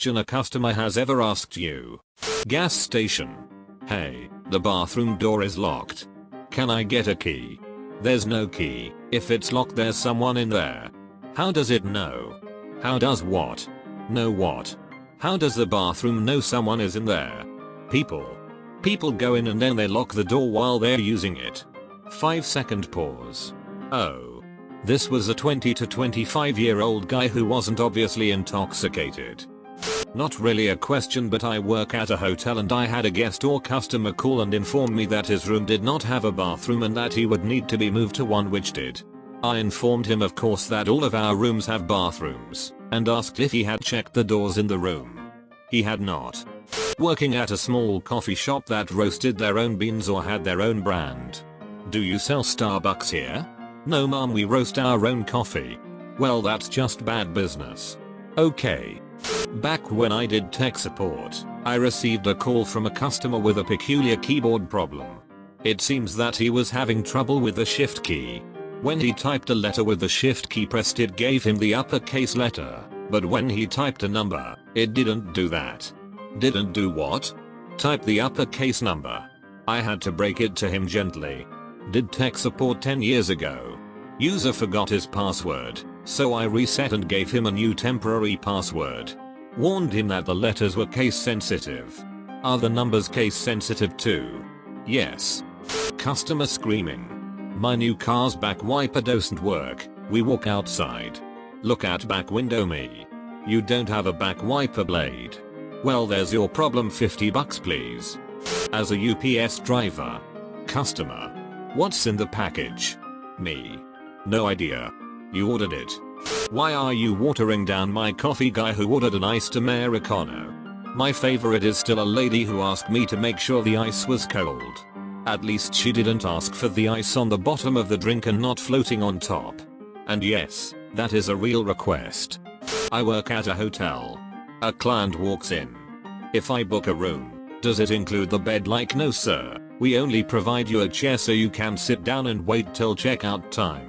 question a customer has ever asked you. Gas station. Hey, the bathroom door is locked. Can I get a key? There's no key. If it's locked, there's someone in there. How does it know? How does what? Know what? How does the bathroom know someone is in there? People go in and then they lock the door while they're using it. 5-second pause. Oh. This was a 20 to 25-year-old guy who wasn't obviously intoxicated. Not really a question, but I work at a hotel and I had a guest or customer call and inform me that his room did not have a bathroom and that he would need to be moved to one which did. I informed him of course that all of our rooms have bathrooms and asked if he had checked the doors in the room. He had not. Working at a small coffee shop that roasted their own beans or had their own brand. Do you sell Starbucks here? No ma'am, we roast our own coffee. Well, that's just bad business. Okay. Back when I did tech support, I received a call from a customer with a peculiar keyboard problem. It seems that he was having trouble with the shift key. When he typed a letter with the shift key pressed, it gave him the uppercase letter, but when he typed a number, it didn't do that. Didn't do what? Type the uppercase number. I had to break it to him gently. Did tech support 10 years ago. User forgot his password, so I reset and gave him a new temporary password. Warned him that the letters were case sensitive. Are the numbers case sensitive too? Yes. Customer screaming. My new car's back wiper doesn't work. We walk outside. Look at back window me. You don't have a back wiper blade. Well, there's your problem, $50 please. As a UPS driver. Customer. What's in the package? Me. No idea. You ordered it. Why are you watering down my coffee? Guy who ordered an iced Americano. My favorite is still a lady who asked me to make sure the ice was cold. At least she didn't ask for the ice on the bottom of the drink and not floating on top. And yes, that is a real request. I work at a hotel. A client walks in. If I book a room, does it include the bed? Like, no sir, we only provide you a chair so you can sit down and wait till checkout time.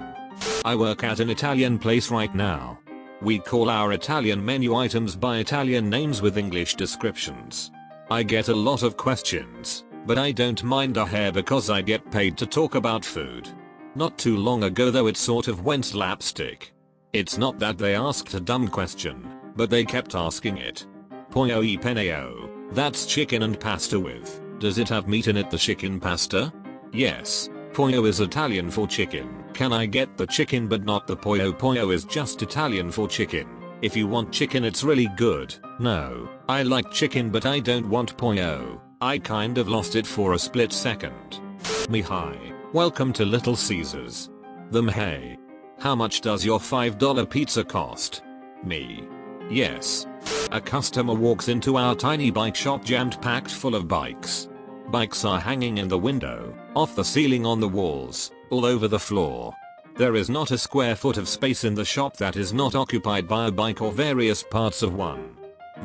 I work at an Italian place right now. We call our Italian menu items by Italian names with English descriptions. I get a lot of questions, but I don't mind a hair because I get paid to talk about food. Not too long ago though, it sort of went slapstick. It's not that they asked a dumb question, but they kept asking it. Pollo e penneo, that's chicken and pasta with, does it have meat in it? The chicken pasta? Yes. Pollo is Italian for chicken. Can I get the chicken but not the pollo? Pollo is just Italian for chicken. If you want chicken it's really good. No, I like chicken but I don't want pollo. I kind of lost it for a split second. Me hi. Welcome to Little Caesars. Them hey. How much does your $5 pizza cost? Me. Yes. A customer walks into our tiny bike shop jammed packed full of bikes. Bikes are hanging in the window, off the ceiling, on the walls, all over the floor. There is not a square foot of space in the shop that is not occupied by a bike or various parts of one.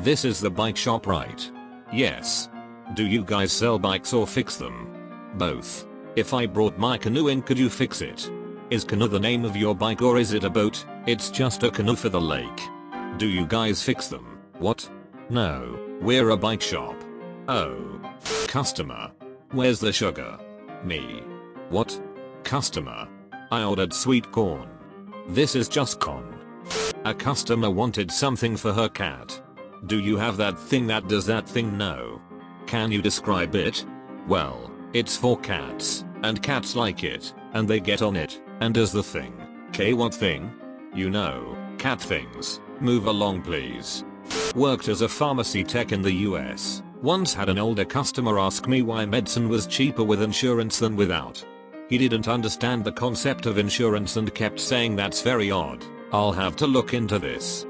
This is the bike shop, right? Yes. Do you guys sell bikes or fix them? Both. If I brought my canoe in, could you fix it? Is canoe the name of your bike or is it a boat? It's just a canoe for the lake. Do you guys fix them? What? No, we're a bike shop. Oh. Customer. Where's the sugar? Me. What? Customer. I ordered sweet corn. This is just corn. A customer wanted something for her cat. Do you have that thing that does that thing? No. Can you describe it? Well, it's for cats, and cats like it, and they get on it, and does the thing. Okay, what thing? You know, cat things. Move along please. Worked as a pharmacy tech in the US. Once had an older customer ask me why medicine was cheaper with insurance than without. He didn't understand the concept of insurance and kept saying that's very odd. I'll have to look into this.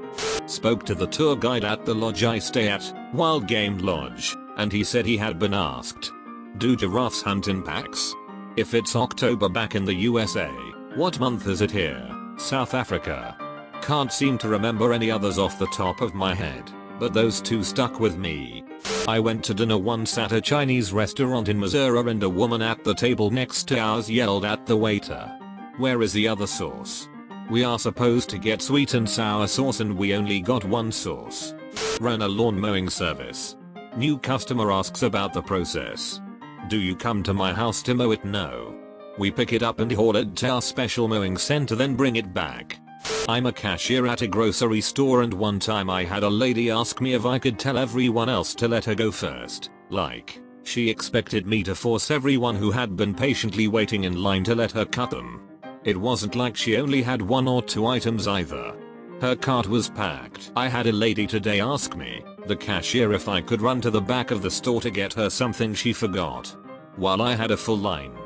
Spoke to the tour guide at the lodge I stay at, Wild Game Lodge, and he said he had been asked, do giraffes hunt in packs? If it's October back in the USA, what month is it here? South Africa. Can't seem to remember any others off the top of my head, but those two stuck with me. I went to dinner once at a Chinese restaurant in Missouri and a woman at the table next to ours yelled at the waiter, "Where is the other sauce? We are supposed to get sweet and sour sauce and we only got one sauce." Run a lawn mowing service. New customer asks about the process. Do you come to my house to mow it? No. We pick it up and haul it to our special mowing center, then bring it back. I'm a cashier at a grocery store, and one time I had a lady ask me if I could tell everyone else to let her go first. Like, she expected me to force everyone who had been patiently waiting in line to let her cut them. It wasn't like she only had 1 or 2 items either. Her cart was packed. I had a lady today ask me, the cashier, if I could run to the back of the store to get her something she forgot, while I had a full line.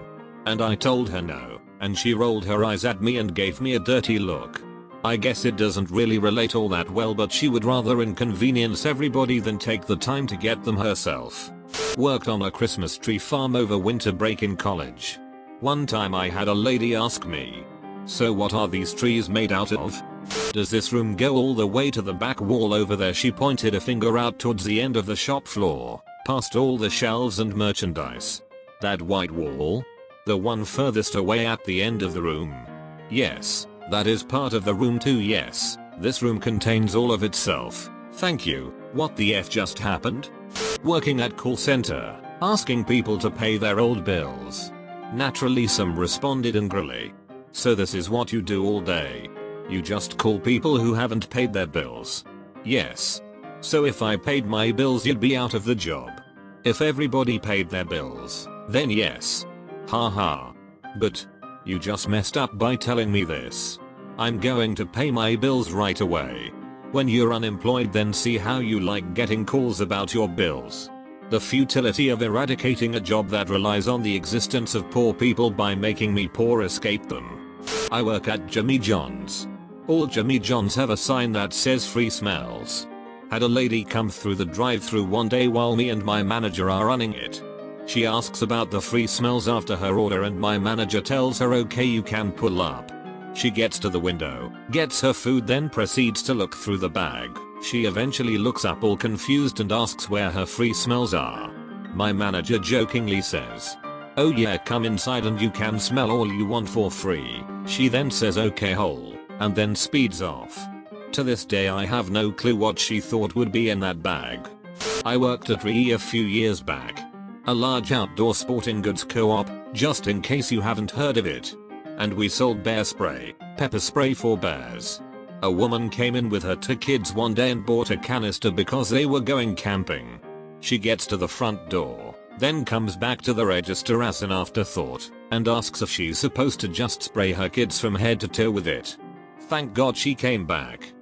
And I told her no, and she rolled her eyes at me and gave me a dirty look. I guess it doesn't really relate all that well, but she would rather inconvenience everybody than take the time to get them herself. Worked on a Christmas tree farm over winter break in college. One time I had a lady ask me, so what are these trees made out of? Does this room go all the way to the back wall over there? She pointed a finger out towards the end of the shop floor, past all the shelves and merchandise. That white wall? The one furthest away at the end of the room. Yes, that is part of the room too. Yes, this room contains all of itself. Thank you. What the F just happened? Working at call center, asking people to pay their old bills. Naturally some responded angrily. So this is what you do all day? You just call people who haven't paid their bills? Yes. So if I paid my bills you'd be out of the job. If everybody paid their bills, then yes. Haha. But you just messed up by telling me this. I'm going to pay my bills right away. When you're unemployed, then see how you like getting calls about your bills. The futility of eradicating a job that relies on the existence of poor people by making me poor escape them. I work at Jimmy John's. All Jimmy John's have a sign that says free smells. Had a lady come through the drive-thru one day while me and my manager are running it. She asks about the free smells after her order, and my manager tells her okay, you can pull up. She gets to the window, gets her food, then proceeds to look through the bag. She eventually looks up all confused and asks where her free smells are. My manager jokingly says, "Oh yeah, come inside and you can smell all you want for free." She then says okay hole, and then speeds off. To this day I have no clue what she thought would be in that bag. I worked at RE a few years back. A large outdoor sporting goods co-op, just in case you haven't heard of it. And we sold bear spray, pepper spray for bears. A woman came in with her 2 kids one day and bought a canister because they were going camping. She gets to the front door, then comes back to the register as an afterthought, and asks if she's supposed to just spray her kids from head to toe with it. Thank God she came back.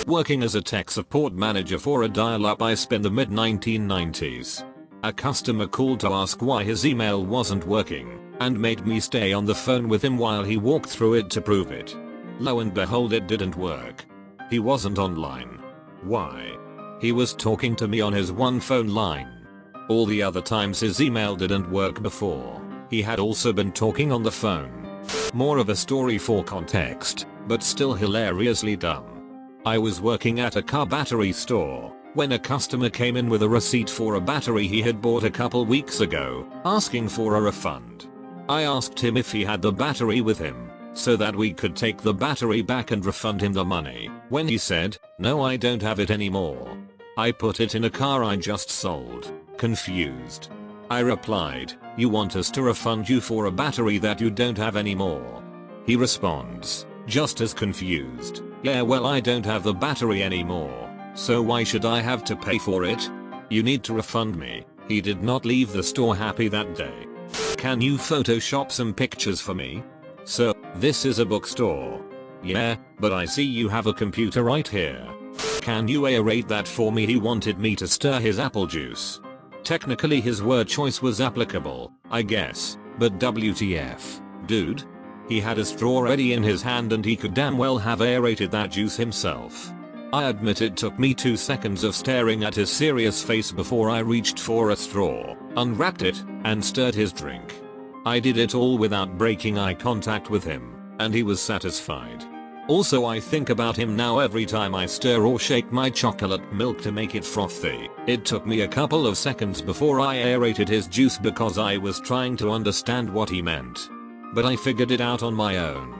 Working as a tech support manager for a dial-up ISP in the mid-1990s. A customer called to ask why his email wasn't working, and made me stay on the phone with him while he walked through it to prove it. Lo and behold, it didn't work. He wasn't online. Why? He was talking to me on his one phone line. All the other times his email didn't work before, he had also been talking on the phone. More of a story for context, but still hilariously dumb. I was working at a car battery store when a customer came in with a receipt for a battery he had bought a couple weeks ago, asking for a refund. I asked him if he had the battery with him, so that we could take the battery back and refund him the money, when he said, "No, I don't have it anymore. I put it in a car I just sold." Confused. I replied, "You want us to refund you for a battery that you don't have anymore?" He responds, just as confused, "Yeah, well, I don't have the battery anymore, so why should I have to pay for it? You need to refund me." He did not leave the store happy that day. "Can you Photoshop some pictures for me?" "Sir, this is a bookstore." "Yeah, but I see you have a computer right here. Can you aerate that for me?" He wanted me to stir his apple juice. Technically his word choice was applicable, I guess, but WTF, dude? He had a straw ready in his hand and he could damn well have aerated that juice himself. I admit it took me 2 seconds of staring at his serious face before I reached for a straw, unwrapped it, and stirred his drink. I did it all without breaking eye contact with him, and he was satisfied. Also, I think about him now every time I stir or shake my chocolate milk to make it frothy. It took me a couple of seconds before I aerated his juice because I was trying to understand what he meant. But I figured it out on my own.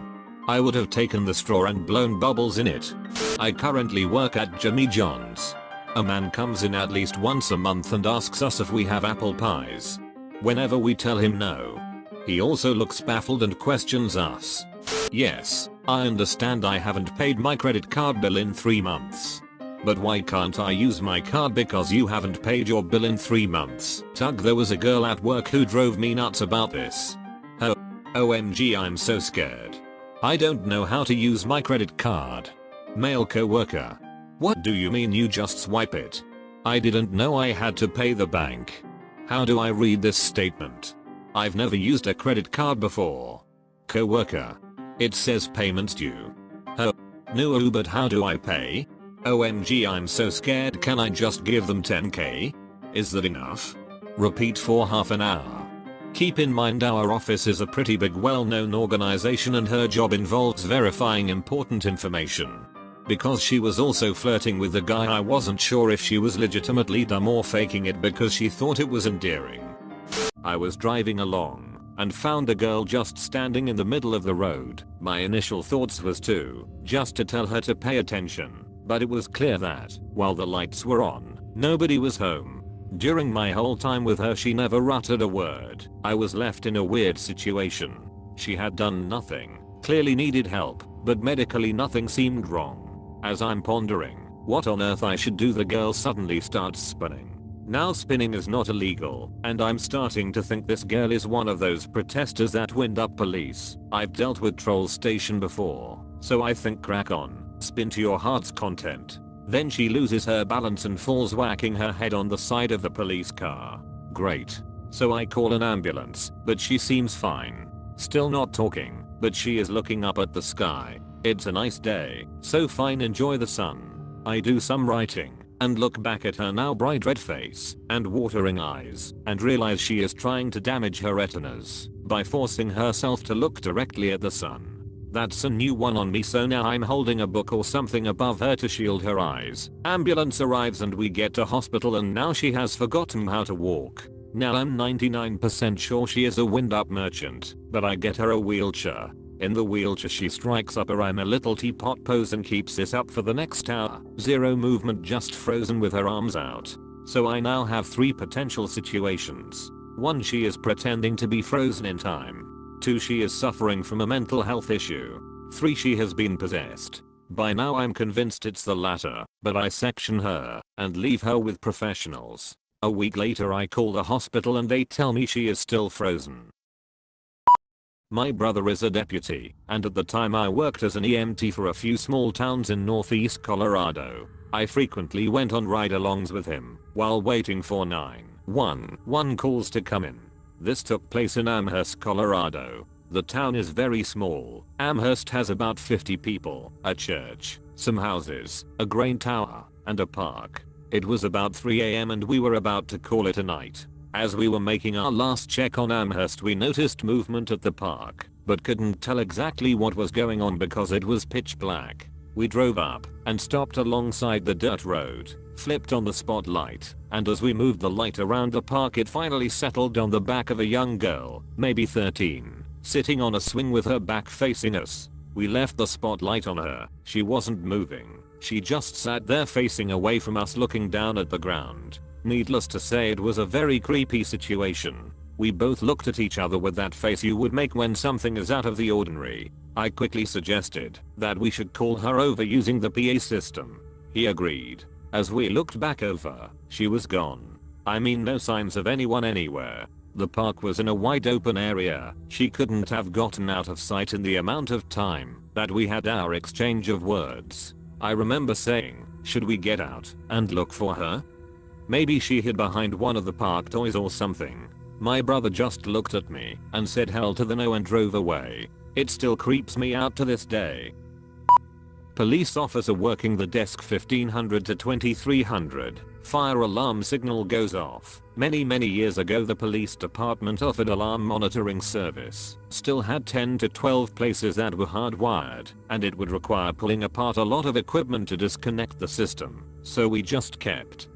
I would have taken the straw and blown bubbles in it. I currently work at Jimmy John's. A man comes in at least once a month and asks us if we have apple pies. Whenever we tell him no, he also looks baffled and questions us. Yes, I understand I haven't paid my credit card bill in 3 months. But why can't I use my card because you haven't paid your bill in 3 months? Tug, there was a girl at work who drove me nuts about this. OMG, I'm so scared. I don't know how to use my credit card. Male coworker. What do you mean you just swipe it? I didn't know I had to pay the bank. How do I read this statement? I've never used a credit card before. Coworker. It says payments due. No, but how do I pay? OMG, I'm so scared. Can I just give them 10k? Is that enough? Repeat for half an hour. Keep in mind our office is a pretty big well-known organization and her job involves verifying important information. Because she was also flirting with the guy, I wasn't sure if she was legitimately dumb or faking it because she thought it was endearing. I was driving along and found a girl just standing in the middle of the road. My initial thoughts was just to tell her to pay attention, but it was clear that, while the lights were on, nobody was home. During my whole time with her she never uttered a word. I was left in a weird situation. She had done nothing, clearly needed help, but medically nothing seemed wrong. As I'm pondering what on earth I should do, the girl suddenly starts spinning. Now spinning is not illegal, and I'm starting to think this girl is one of those protesters that wind up police. I've dealt with Troll Station before, so I think crack on, spin to your heart's content. Then she loses her balance and falls, whacking her head on the side of the police car. Great. So I call an ambulance, but she seems fine. Still not talking, but she is looking up at the sky. It's a nice day, so fine, enjoy the sun. I do some writing and look back at her now bright red face and watering eyes and realize she is trying to damage her retinas by forcing herself to look directly at the sun. That's a new one on me, so now I'm holding a book or something above her to shield her eyes. Ambulance arrives and we get to hospital, and now she has forgotten how to walk. Now I'm 99% sure she is a wind-up merchant, but I get her a wheelchair. In the wheelchair she strikes up a I'm a little teapot pose and keeps this up for the next hour. Zero movement, just frozen with her arms out. So I now have 3 potential situations. 1, she is pretending to be frozen in time. 2, she is suffering from a mental health issue. 3, she has been possessed. By now I'm convinced it's the latter, but I section her and leave her with professionals. A week later I call the hospital and they tell me she is still frozen. My brother is a deputy, and at the time I worked as an EMT for a few small towns in northeast Colorado. I frequently went on ride-alongs with him while waiting for 911 calls to come in. This took place in Amherst, Colorado. The town is very small. Amherst has about 50 people, a church, some houses, a grain tower, and a park. It was about 3 AM and we were about to call it a night. As we were making our last check on Amherst, we noticed movement at the park, but couldn't tell exactly what was going on because it was pitch black. We drove up and stopped alongside the dirt road, flipped on the spotlight, and as we moved the light around the park it finally settled on the back of a young girl, maybe 13, sitting on a swing with her back facing us. We left the spotlight on her. She wasn't moving. She just sat there facing away from us looking down at the ground. Needless to say, it was a very creepy situation. We both looked at each other with that face you would make when something is out of the ordinary. I quickly suggested that we should call her over using the PA system. He agreed. As we looked back over, she was gone. I mean, no signs of anyone anywhere. The park was in a wide open area. She couldn't have gotten out of sight in the amount of time that we had our exchange of words. I remember saying, should we get out and look for her? Maybe she hid behind one of the park toys or something. My brother just looked at me and said hell to the no and drove away. It still creeps me out to this day. Police officer working the desk 1500 to 2300. Fire alarm signal goes off. Many years ago the police department offered alarm monitoring service. Still had 10 to 12 places that were hardwired, and it would require pulling apart a lot of equipment to disconnect the system. So we just kept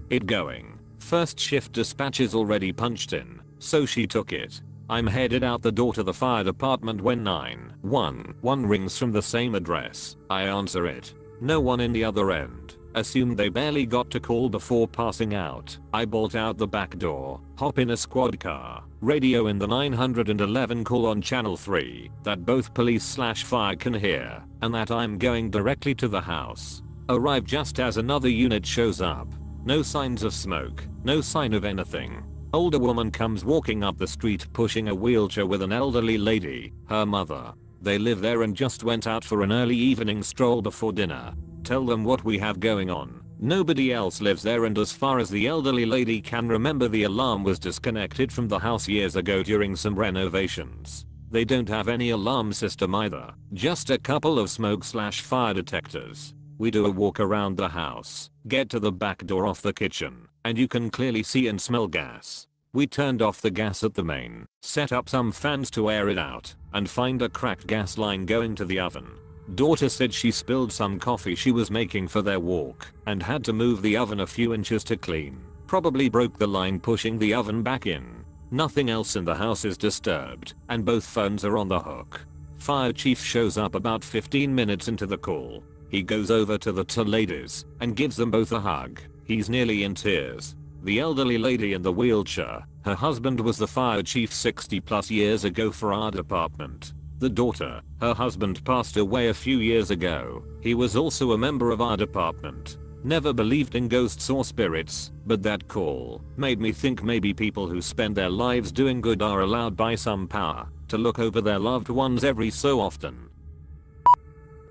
it going. First shift dispatch is already punched in, so she took it. I'm headed out the door to the fire department when 911 rings from the same address. I answer it. No one in the other end. Assumed they barely got to call before passing out. I bolt out the back door, hop in a squad car, radio in the 911 call on channel 3 that both police/fire can hear, and that I'm going directly to the house. Arrive just as another unit shows up. No signs of smoke, no sign of anything. Older woman comes walking up the street pushing a wheelchair with an elderly lady, her mother. They live there and just went out for an early evening stroll before dinner. Tell them what we have going on. Nobody else lives there, and as far as the elderly lady can remember, the alarm was disconnected from the house years ago during some renovations. They don't have any alarm system either, just a couple of smoke/fire detectors. We do a walk around the house, get to the back door off the kitchen, and you can clearly see and smell gas. We turned off the gas at the main, set up some fans to air it out, and find a cracked gas line going to the oven. Daughter said she spilled some coffee she was making for their walk and had to move the oven a few inches to clean. Probably broke the line pushing the oven back in. Nothing else in the house is disturbed, and both phones are on the hook. Fire chief shows up about 15 minutes into the call. He goes over to the two ladies and gives them both a hug. He's nearly in tears. The elderly lady in the wheelchair, her husband was the fire chief 60+ years ago for our department. The daughter, her husband passed away a few years ago. He was also a member of our department. Never believed in ghosts or spirits, but that call made me think maybe people who spend their lives doing good are allowed by some power to look over their loved ones every so often.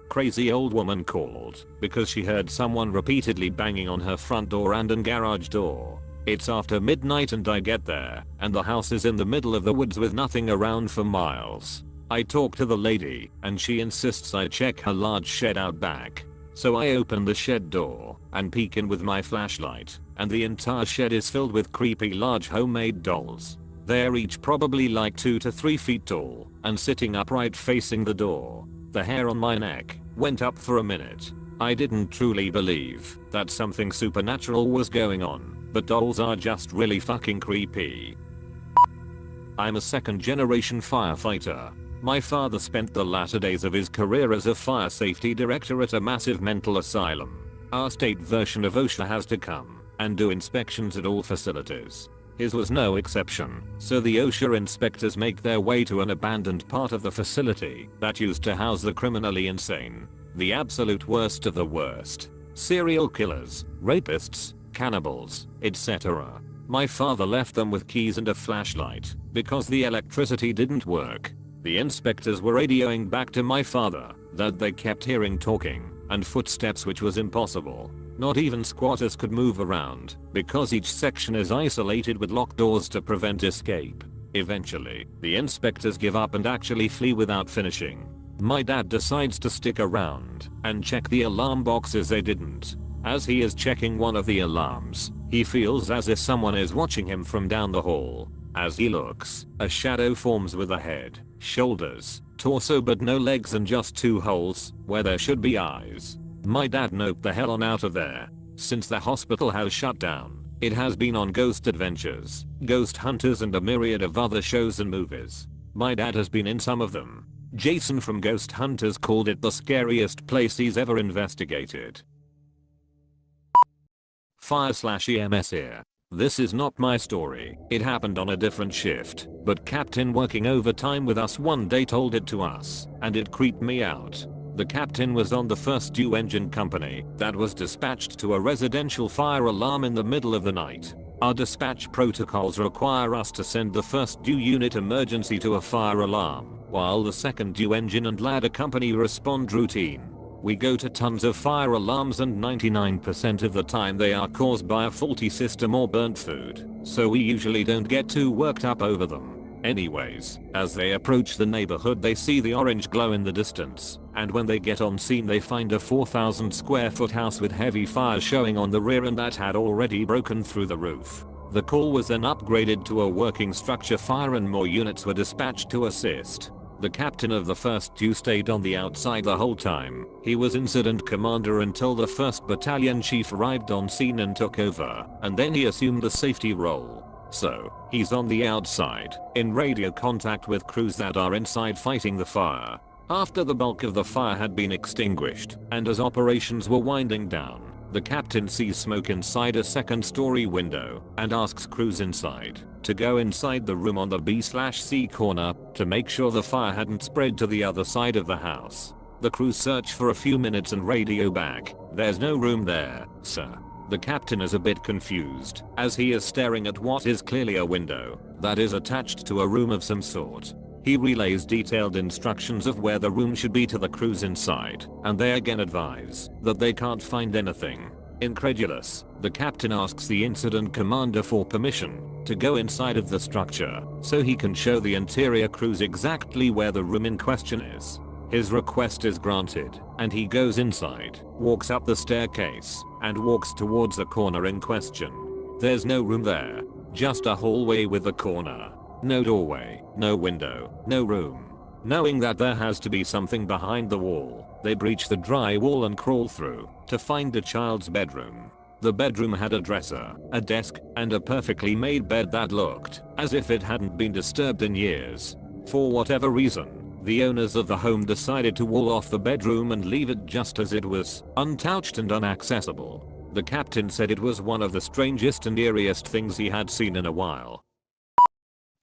Crazy old woman called because she heard someone repeatedly banging on her front door and garage door. It's after midnight and I get there, and the house is in the middle of the woods with nothing around for miles. I talk to the lady, and she insists I check her large shed out back. So I open the shed door and peek in with my flashlight, and the entire shed is filled with creepy large homemade dolls. They're each probably like 2 to 3 feet tall and sitting upright facing the door. The hair on my neck went up for a minute. I didn't truly believe that something supernatural was going on, but dolls are just really fucking creepy. I'm a second-generation firefighter. My father spent the latter days of his career as a fire safety director at a massive mental asylum. Our state version of OSHA has to come and do inspections at all facilities. His was no exception, so the OSHA inspectors make their way to an abandoned part of the facility that used to house the criminally insane. The absolute worst of the worst. Serial killers, rapists, cannibals, etc. My father left them with keys and a flashlight because the electricity didn't work. The inspectors were radioing back to my father that they kept hearing talking and footsteps, which was impossible. Not even squatters could move around because each section is isolated with locked doors to prevent escape. Eventually, the inspectors give up and actually flee without finishing. My dad decides to stick around and check the alarm boxes. They didn't. As he is checking one of the alarms, he feels as if someone is watching him from down the hall. As he looks, a shadow forms with a head, shoulders, torso but no legs and just 2 holes where there should be eyes. My dad noped the hell on out of there. Since the hospital has shut down, it has been on Ghost Adventures, Ghost Hunters and a myriad of other shows and movies. My dad has been in some of them. Jason from Ghost Hunters called it the scariest place he's ever investigated. Fire/EMS here. This is not my story. It happened on a different shift, but captain working overtime with us one day told it to us, and it creeped me out. The captain was on the first due engine company that was dispatched to a residential fire alarm in the middle of the night. Our dispatch protocols require us to send the first due unit emergency to a fire alarm, while the second due engine and ladder company respond routine. We go to tons of fire alarms and 99% of the time they are caused by a faulty system or burnt food, so we usually don't get too worked up over them. Anyways, as they approach the neighborhood they see the orange glow in the distance, and when they get on scene they find a 4,000 square foot house with heavy fire showing on the rear and that had already broken through the roof. The call was then upgraded to a working structure fire and more units were dispatched to assist. The captain of the first due stayed on the outside the whole time. He was incident commander until the 1st battalion chief arrived on scene and took over, and then he assumed the safety role. So, he's on the outside, in radio contact with crews that are inside fighting the fire. After the bulk of the fire had been extinguished, and as operations were winding down, The captain sees smoke inside a second-story window and asks crews inside to go inside the room on the B/C corner to make sure the fire hadn't spread to the other side of the house. The crews search for a few minutes and radio back, "There's no room there, sir." The captain is a bit confused as he is staring at what is clearly a window that is attached to a room of some sort. He relays detailed instructions of where the room should be to the crews inside, and they again advise that they can't find anything. Incredulous, the captain asks the incident commander for permission to go inside of the structure so he can show the interior crews exactly where the room in question is. His request is granted, and he goes inside, walks up the staircase, and walks towards the corner in question. There's no room there, just a hallway with a corner. No doorway, no window, no room. Knowing that there has to be something behind the wall, they breach the drywall and crawl through to find a child's bedroom. The bedroom had a dresser, a desk, and a perfectly made bed that looked as if it hadn't been disturbed in years. For whatever reason, the owners of the home decided to wall off the bedroom and leave it just as it was, untouched and inaccessible. The captain said it was one of the strangest and eeriest things he had seen in a while.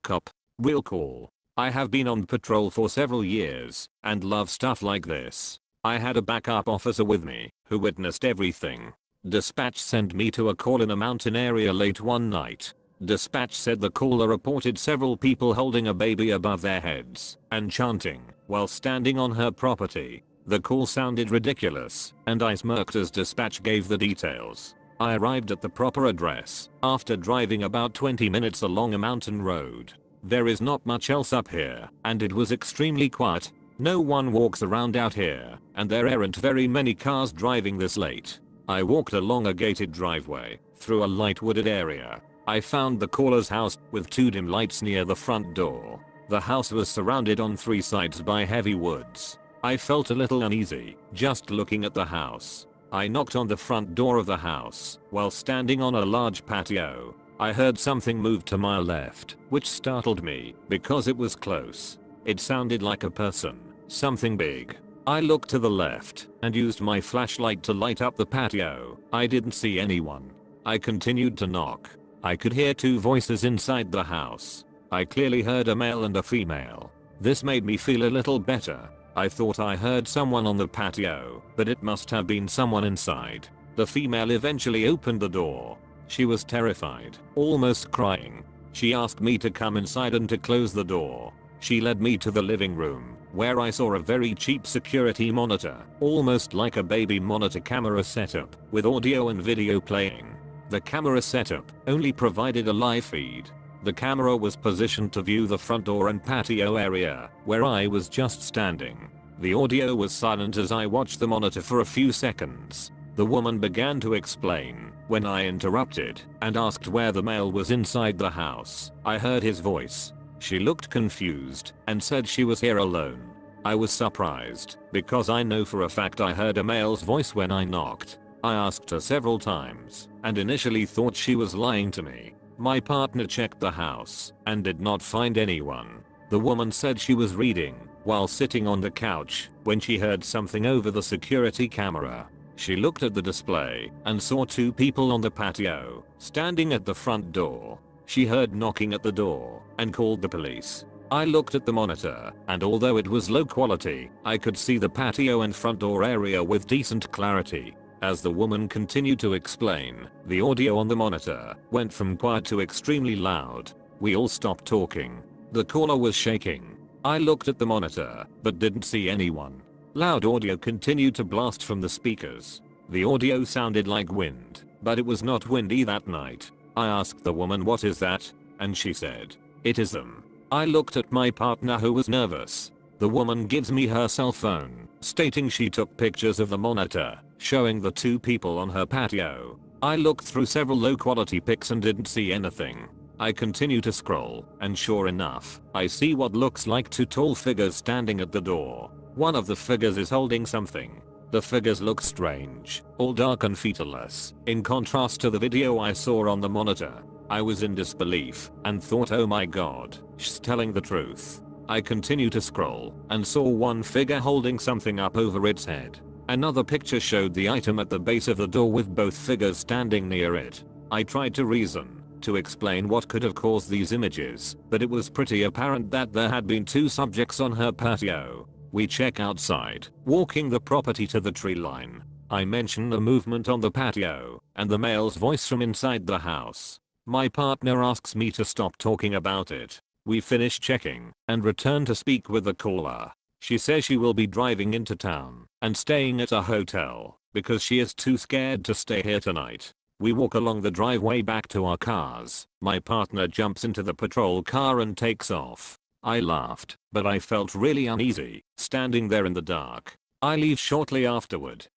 Cop. Will call. I have been on patrol for several years and love stuff like this. I had a backup officer with me who witnessed everything. Dispatch sent me to a call in a mountain area late one night. Dispatch said the caller reported several people holding a baby above their heads and chanting while standing on her property. The call sounded ridiculous, and I smirked as dispatch gave the details. I arrived at the proper address after driving about 20 minutes along a mountain road. There is not much else up here, and it was extremely quiet. No one walks around out here, and there aren't very many cars driving this late. I walked along a gated driveway, through a light wooded area. I found the caller's house with two dim lights near the front door. The house was surrounded on three sides by heavy woods. I felt a little uneasy just looking at the house. I knocked on the front door of the house while standing on a large patio. I heard something move to my left, which startled me because it was close. It sounded like a person, something big. I looked to the left and used my flashlight to light up the patio. I didn't see anyone. I continued to knock. I could hear two voices inside the house. I clearly heard a male and a female. This made me feel a little better. I thought I heard someone on the patio, but it must have been someone inside. The female eventually opened the door. She was terrified, almost crying. She asked me to come inside and to close the door. She led me to the living room, where I saw a very cheap security monitor, almost like a baby monitor camera setup, with audio and video playing. The camera setup only provided a live feed. The camera was positioned to view the front door and patio area, where I was just standing. The audio was silent as I watched the monitor for a few seconds. The woman began to explain when I interrupted and asked where the male was inside the house. I heard his voice. She looked confused and said she was here alone. I was surprised because I know for a fact I heard a male's voice when I knocked. I asked her several times and initially thought she was lying to me. My partner checked the house and did not find anyone. The woman said she was reading while sitting on the couch when she heard something over the security camera. She looked at the display and saw two people on the patio, standing at the front door. She heard knocking at the door and called the police. I looked at the monitor, and although it was low quality, I could see the patio and front door area with decent clarity. As the woman continued to explain, the audio on the monitor went from quiet to extremely loud. We all stopped talking. The caller was shaking. I looked at the monitor, but didn't see anyone. Loud audio continued to blast from the speakers. The audio sounded like wind, but it was not windy that night. I asked the woman, "What is that?" and she said, "It is them." I looked at my partner, who was nervous. The woman gives me her cell phone, stating she took pictures of the monitor, showing the two people on her patio. I looked through several low quality pics and didn't see anything. I continue to scroll, and sure enough, I see what looks like two tall figures standing at the door. One of the figures is holding something. The figures look strange, all dark and featureless, in contrast to the video I saw on the monitor. I was in disbelief and thought, oh my god, she's telling the truth. I continue to scroll and saw one figure holding something up over its head. Another picture showed the item at the base of the door with both figures standing near it. I tried to reason, to explain what could have caused these images, but it was pretty apparent that there had been two subjects on her patio. We check outside, walking the property to the tree line. I mention the movement on the patio, and the male's voice from inside the house. My partner asks me to stop talking about it. We finish checking, and return to speak with the caller. She says she will be driving into town, and staying at a hotel, because she is too scared to stay here tonight. We walk along the driveway back to our cars. My partner jumps into the patrol car and takes off. I laughed, but I felt really uneasy, standing there in the dark. I leave shortly afterward.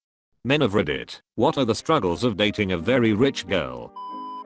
Men of Reddit, what are the struggles of dating a very rich girl?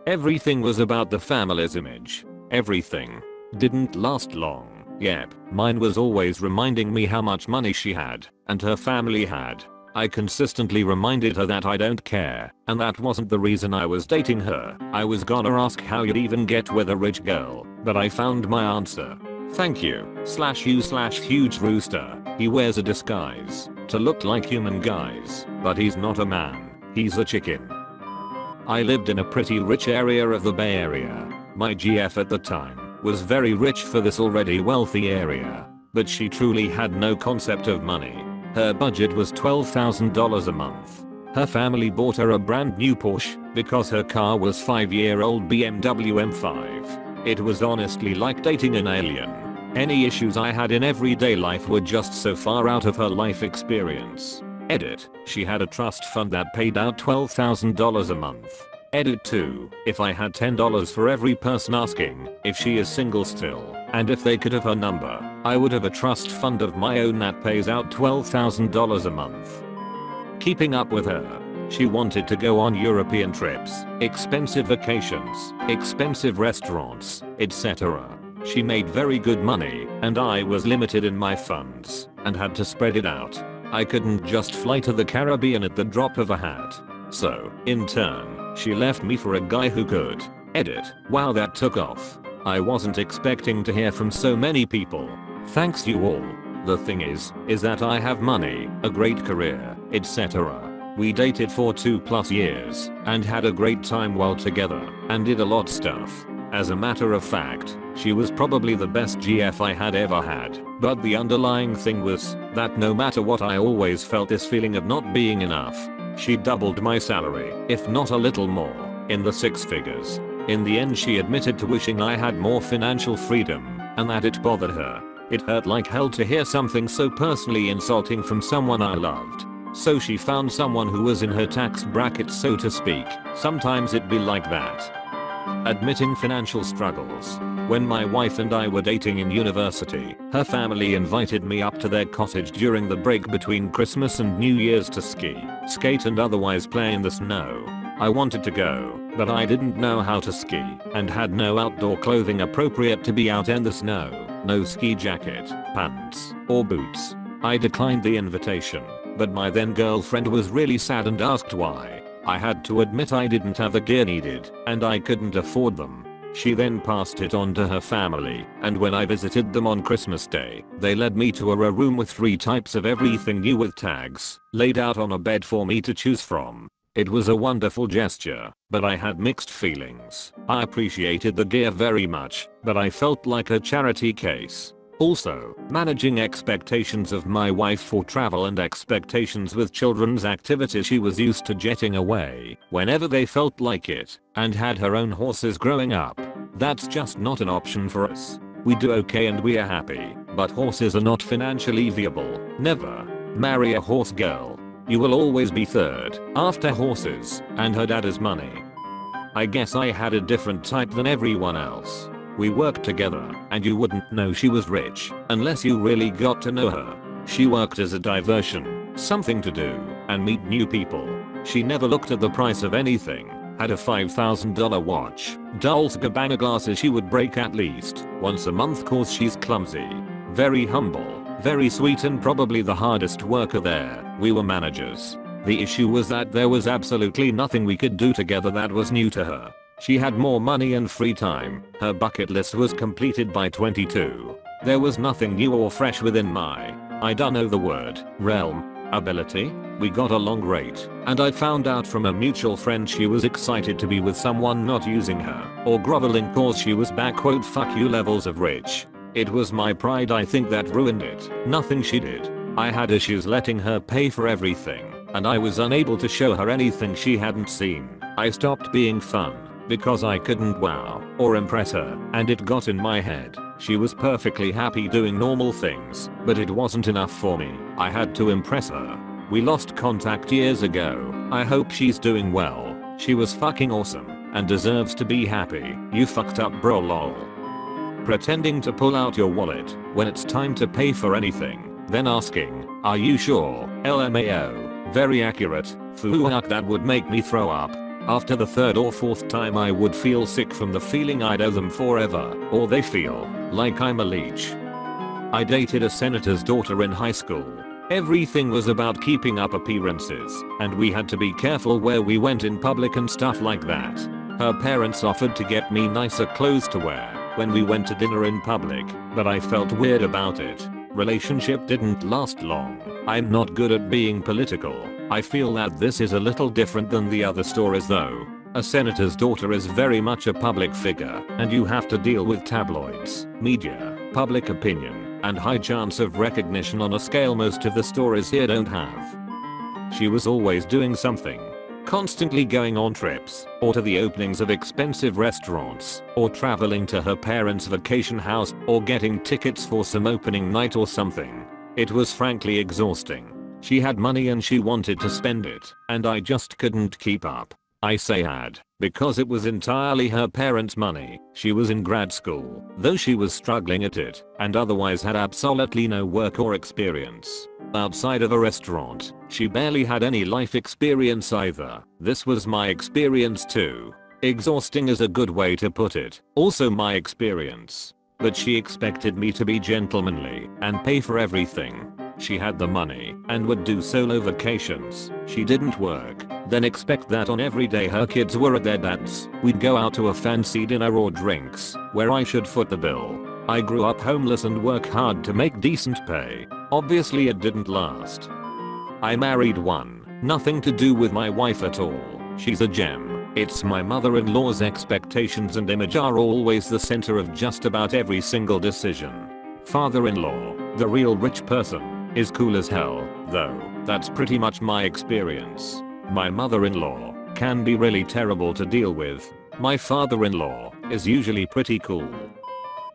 Everything was about the family's image. Everything. Didn't last long. Yep, mine was always reminding me how much money she had, and her family had. I consistently reminded her that I don't care, and that wasn't the reason I was dating her. I was gonna ask how you'd even get with a rich girl, but I found my answer. Thank you, /you/huge rooster. He wears a disguise to look like human guys, but he's not a man, he's a chicken. I lived in a pretty rich area of the Bay Area. My GF at the time was very rich for this already wealthy area, but she truly had no concept of money. Her budget was $12,000 a month. Her family bought her a brand new Porsche because her car was 5-year-old BMW M5. It was honestly like dating an alien. Any issues I had in everyday life were just so far out of her life experience. Edit, she had a trust fund that paid out $12,000 a month. Edit 2, if I had $10 for every person asking if she is single still, and if they could have her number, I would have a trust fund of my own that pays out $12,000 a month. Keeping up with her. She wanted to go on European trips, expensive vacations, expensive restaurants, etc. She made very good money, and I was limited in my funds, and had to spread it out. I couldn't just fly to the Caribbean at the drop of a hat. So, in turn, she left me for a guy who could. Edit, wow, that took off. I wasn't expecting to hear from so many people. Thanks you all. The thing is that I have money, a great career, etc. We dated for 2+ years, and had a great time while together, and did a lot stuff. As a matter of fact, she was probably the best GF I had ever had, but the underlying thing was that no matter what I always felt this feeling of not being enough. She doubled my salary, if not a little more, in the 6 figures. In the end she admitted to wishing I had more financial freedom, and that it bothered her. It hurt like hell to hear something so personally insulting from someone I loved. So she found someone who was in her tax bracket, so to speak. Sometimes it be like that. Admitting financial struggles. When my wife and I were dating in university, her family invited me up to their cottage during the break between Christmas and New Year's to ski, skate and otherwise play in the snow. I wanted to go, but I didn't know how to ski, and had no outdoor clothing appropriate to be out in the snow. No ski jacket, pants, or boots. I declined the invitation, but my then girlfriend was really sad and asked why. I had to admit I didn't have the gear needed, and I couldn't afford them. She then passed it on to her family, and when I visited them on Christmas Day, they led me to a room with 3 types of everything new with tags, laid out on a bed for me to choose from. It was a wonderful gesture, but I had mixed feelings. I appreciated the gear very much, but I felt like a charity case. Also, managing expectations of my wife for travel and expectations with children's activities. She was used to jetting away whenever they felt like it, and had her own horses growing up. That's just not an option for us. We do okay and we are happy, but horses are not financially viable. Never. Marry a horse girl. You will always be third after horses, and her dad is money. I guess I had a different type than everyone else. We worked together, and you wouldn't know she was rich unless you really got to know her. She worked as a diversion, something to do, and meet new people. She never looked at the price of anything, had a $5,000 watch, Dolce & Gabbana glasses she would break at least once a month cause she's clumsy. Very humble, very sweet, and probably the hardest worker there. We were managers. The issue was that there was absolutely nothing we could do together that was new to her. She had more money and free time. Her bucket list was completed by 22. There was nothing new or fresh within my, I don't know the word, realm. Ability? We got along great, and I found out from a mutual friend she was excited to be with someone not using her or groveling cause she was back quote fuck you levels of rich. It was my pride I think that ruined it, nothing she did. I had issues letting her pay for everything, and I was unable to show her anything she hadn't seen. I stopped being fun because I couldn't wow or impress her, and it got in my head. She was perfectly happy doing normal things, but it wasn't enough for me. I had to impress her. We lost contact years ago. I hope she's doing well. She was fucking awesome and deserves to be happy. You fucked up bro lol. Pretending to pull out your wallet when it's time to pay for anything, then asking, are you sure? LMAO. Very accurate. Fuck, that would make me throw up. After the third or fourth time I would feel sick from the feeling I'd owe them forever, or they feel like I'm a leech. I dated a senator's daughter in high school. Everything was about keeping up appearances, and we had to be careful where we went in public and stuff like that. Her parents offered to get me nicer clothes to wear when we went to dinner in public, but I felt weird about it. Relationship didn't last long. I'm not good at being political. I feel that this is a little different than the other stories though. A senator's daughter is very much a public figure, and you have to deal with tabloids, media, public opinion, and high chance of recognition on a scale most of the stories here don't have. She was always doing something. Constantly going on trips, or to the openings of expensive restaurants, or traveling to her parents' vacation house, or getting tickets for some opening night or something. It was frankly exhausting. She had money and she wanted to spend it, and I just couldn't keep up. I say had, because it was entirely her parents' money. She was in grad school, though she was struggling at it, and otherwise had absolutely no work or experience. Outside of a restaurant, she barely had any life experience either. This was my experience too. Exhausting is a good way to put it. Also my experience. But she expected me to be gentlemanly and pay for everything. She had the money and would do solo vacations. She didn't work, then expect that on every day her kids were at their dad's, we'd go out to a fancy dinner or drinks, where I should foot the bill. I grew up homeless and work hard to make decent pay. Obviously it didn't last. I married one. Nothing to do with my wife at all. She's a gem. It's my mother-in-law's expectations and image are always the center of just about every single decision. Father-in-law, the real rich person, is cool as hell, though. That's pretty much my experience. My mother-in-law can be really terrible to deal with. My father-in-law is usually pretty cool.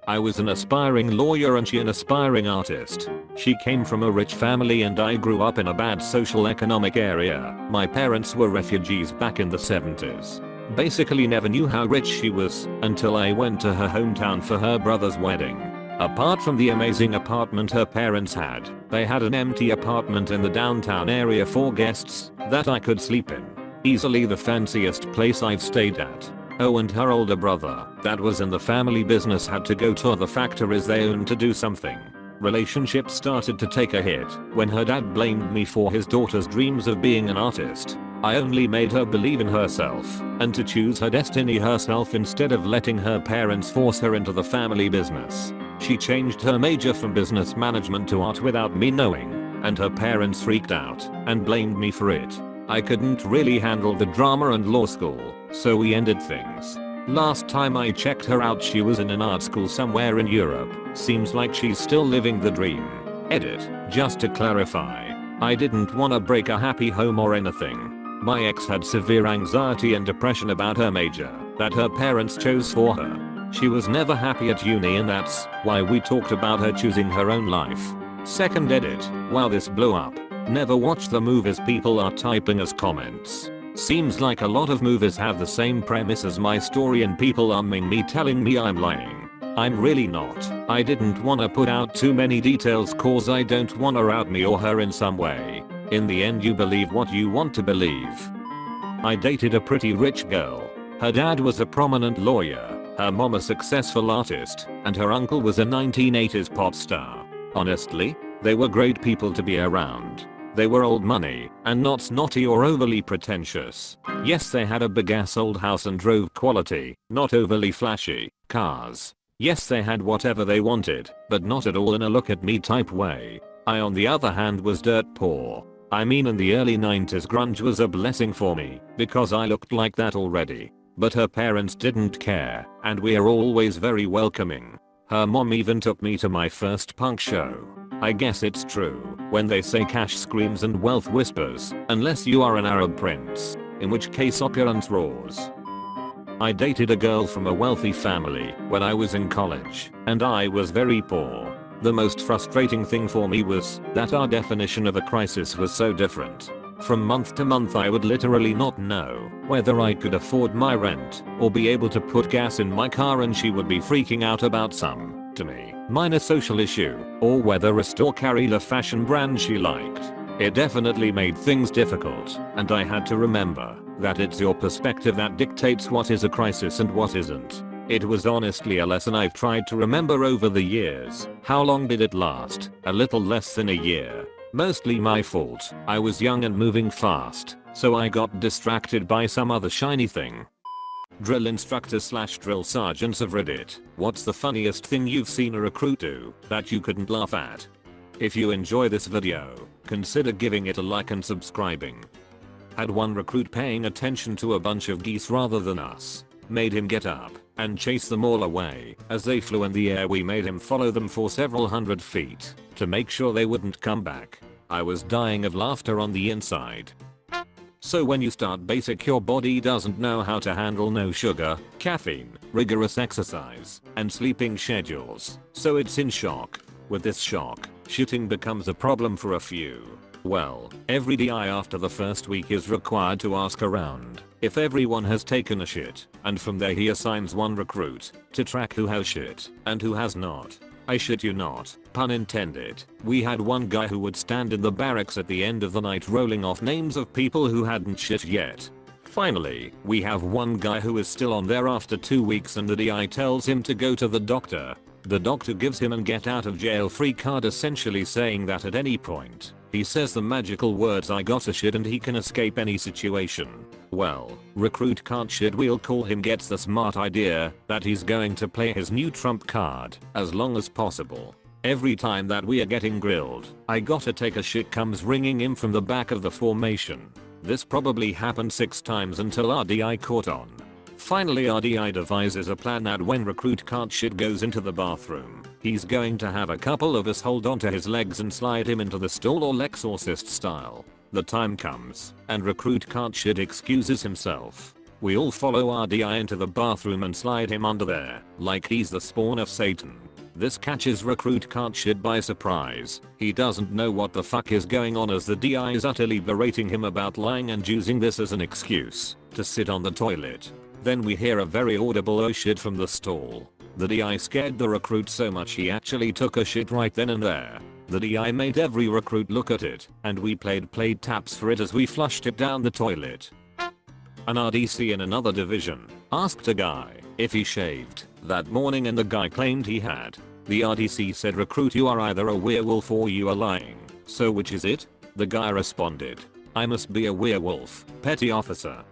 I was an aspiring lawyer and she an aspiring artist. She came from a rich family and I grew up in a bad social economic area. My parents were refugees back in the 70s. Basically never knew how rich she was until I went to her hometown for her brother's wedding. Apart from the amazing apartment her parents had, they had an empty apartment in the downtown area for guests that I could sleep in. Easily the fanciest place I've stayed at. Oh, and her older brother, that was in the family business, had to go to the factories they owned to do something. Relationships started to take a hit when her dad blamed me for his daughter's dreams of being an artist. I only made her believe in herself and to choose her destiny herself instead of letting her parents force her into the family business. She changed her major from business management to art without me knowing, and her parents freaked out and blamed me for it. I couldn't really handle the drama and law school, so we ended things. Last time I checked her out she was in an art school somewhere in Europe. Seems like she's still living the dream. Edit. Just to clarify, I didn't wanna break a happy home or anything. My ex had severe anxiety and depression about her major that her parents chose for her. She was never happy at uni and that's why we talked about her choosing her own life. Second edit. Wow, this blew up. Never watch the movies people are typing as comments. Seems like a lot of movies have the same premise as my story and people umming me telling me I'm lying. I'm really not. I didn't wanna put out too many details cause I don't wanna out me or her in some way. In the end you believe what you want to believe. I dated a pretty rich girl. Her dad was a prominent lawyer, her mom a successful artist, and her uncle was a 1980s pop star. Honestly, they were great people to be around. They were old money, and not snotty or overly pretentious. Yes, they had a big ass old house and drove quality, not overly flashy, cars. Yes, they had whatever they wanted, but not at all in a look at me type way. I on the other hand was dirt poor. I mean, in the early 90s grunge was a blessing for me because I looked like that already. But her parents didn't care, and we are always very welcoming. Her mom even took me to my first punk show. I guess it's true when they say cash screams and wealth whispers, unless you are an Arab prince, in which case opulence roars. I dated a girl from a wealthy family when I was in college, and I was very poor. The most frustrating thing for me was that our definition of a crisis was so different. From month to month I would literally not know whether I could afford my rent or be able to put gas in my car, and she would be freaking out about some, to me, minor social issue, or whether a store carried a fashion brand she liked. It definitely made things difficult, and I had to remember that it's your perspective that dictates what is a crisis and what isn't. It was honestly a lesson I've tried to remember over the years. How long did it last? A little less than a year. Mostly my fault. I was young and moving fast, so I got distracted by some other shiny thing. Drill instructor / drill sergeant subreddit. What's the funniest thing you've seen a recruit do that you couldn't laugh at? If you enjoy this video, consider giving it a like and subscribing. Had one recruit paying attention to a bunch of geese rather than us. Made him get up and chase them all away. As they flew in the air, we made him follow them for several hundred feet to make sure they wouldn't come back. I was dying of laughter on the inside. So when you start basic, your body doesn't know how to handle no sugar, caffeine, rigorous exercise, and sleeping schedules, so it's in shock. With this shock, shitting becomes a problem for a few. Well, every DI after the first week is required to ask around if everyone has taken a shit, and from there he assigns one recruit to track who has shit and who has not. I shit you not, pun intended. We had one guy who would stand in the barracks at the end of the night rolling off names of people who hadn't shit yet. Finally, we have one guy who is still on there after 2 weeks, and the DI tells him to go to the doctor. The doctor gives him an get out of jail free card, essentially saying that at any point he says the magical words "I gotta shit" and he can escape any situation. Well, recruit can't shit, we'll call him, gets the smart idea that he's going to play his new trump card as long as possible. Every time that we are getting grilled, "I gotta take a shit" comes ringing in from the back of the formation. This probably happened 6 times until our DI caught on. Finally our DI devises a plan that when recruit can't shit goes into the bathroom, he's going to have a couple of us hold onto his legs and slide him into the stall, or Exorcist style. The time comes, and recruit can't shit excuses himself. We all follow our DI into the bathroom and slide him under there, like he's the spawn of Satan. This catches recruit can't shit by surprise. He doesn't know what the fuck is going on, as the DI is utterly berating him about lying and using this as an excuse to sit on the toilet. Then we hear a very audible "oh shit" from the stall. The DI scared the recruit so much he actually took a shit right then and there. The DI made every recruit look at it, and we played taps for it as we flushed it down the toilet. An RDC in another division asked a guy if he shaved that morning, and the guy claimed he had. The RDC said, "Recruit, you are either a werewolf or you are lying. So which is it?" The guy responded, "I must be a werewolf, petty officer."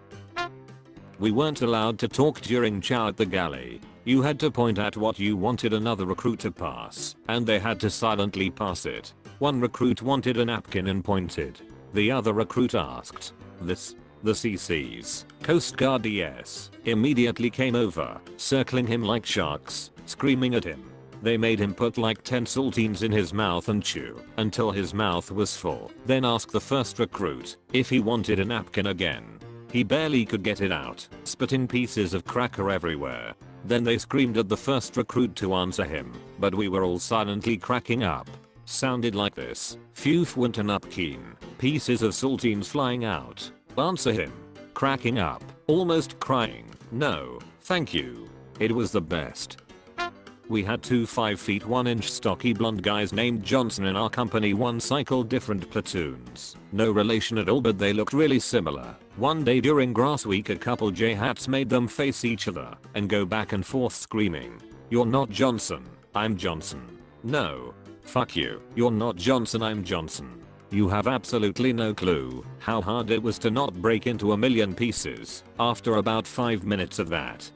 We weren't allowed to talk during chow at the galley. You had to point at what you wanted another recruit to pass, and they had to silently pass it. One recruit wanted a napkin and pointed. The other recruit asked, "This?" The CC's, Coast Guard DS, immediately came over, circling him like sharks, screaming at him. They made him put like 10 saltines in his mouth and chew until his mouth was full, then ask the first recruit if he wanted a napkin again. He barely could get it out, spitting pieces of cracker everywhere. Then they screamed at the first recruit to answer him, but we were all silently cracking up. Sounded like this: "Phew, went a napkin, pieces of saltines flying out. Answer him." Cracking up, almost crying, "No, thank you." It was the best. We had 2 5'1" stocky blonde guys named Johnson in our company. One cycled different platoons. No relation at all, but they looked really similar. One day during grass week, a couple J-hats made them face each other and go back and forth screaming, "You're not Johnson, I'm Johnson." "No. Fuck you. You're not Johnson, I'm Johnson." You have absolutely no clue how hard it was to not break into a million pieces after about 5 minutes of that.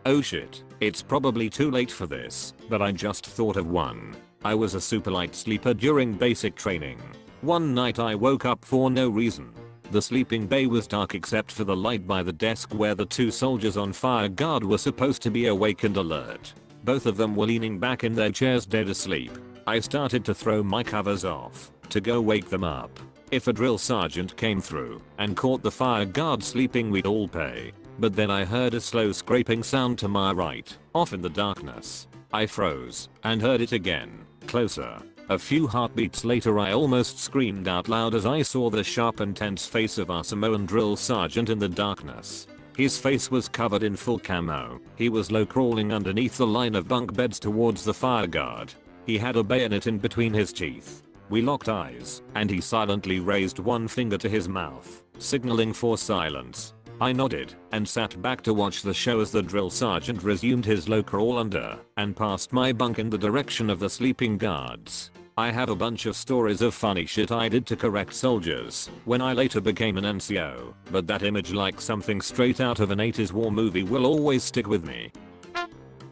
Oh shit, it's probably too late for this, but I just thought of one. I was a super light sleeper during basic training. One night I woke up for no reason. The sleeping bay was dark except for the light by the desk where the 2 soldiers on fire guard were supposed to be awake and alert. Both of them were leaning back in their chairs dead asleep. I started to throw my covers off to go wake them up. If a drill sergeant came through and caught the fire guard sleeping, we'd all pay. But then I heard a slow scraping sound to my right, off in the darkness. I froze and heard it again, closer. A few heartbeats later I almost screamed out loud as I saw the sharp and tense face of our Samoan drill sergeant in the darkness. His face was covered in full camo. He was low crawling underneath the line of bunk beds towards the fire guard. He had a bayonet in between his teeth. We locked eyes, and he silently raised one finger to his mouth, signaling for silence. I nodded and sat back to watch the show as the drill sergeant resumed his low crawl under and passed my bunk in the direction of the sleeping guards. I have a bunch of stories of funny shit I did to correct soldiers when I later became an NCO, but that image, like something straight out of an 80s war movie, will always stick with me.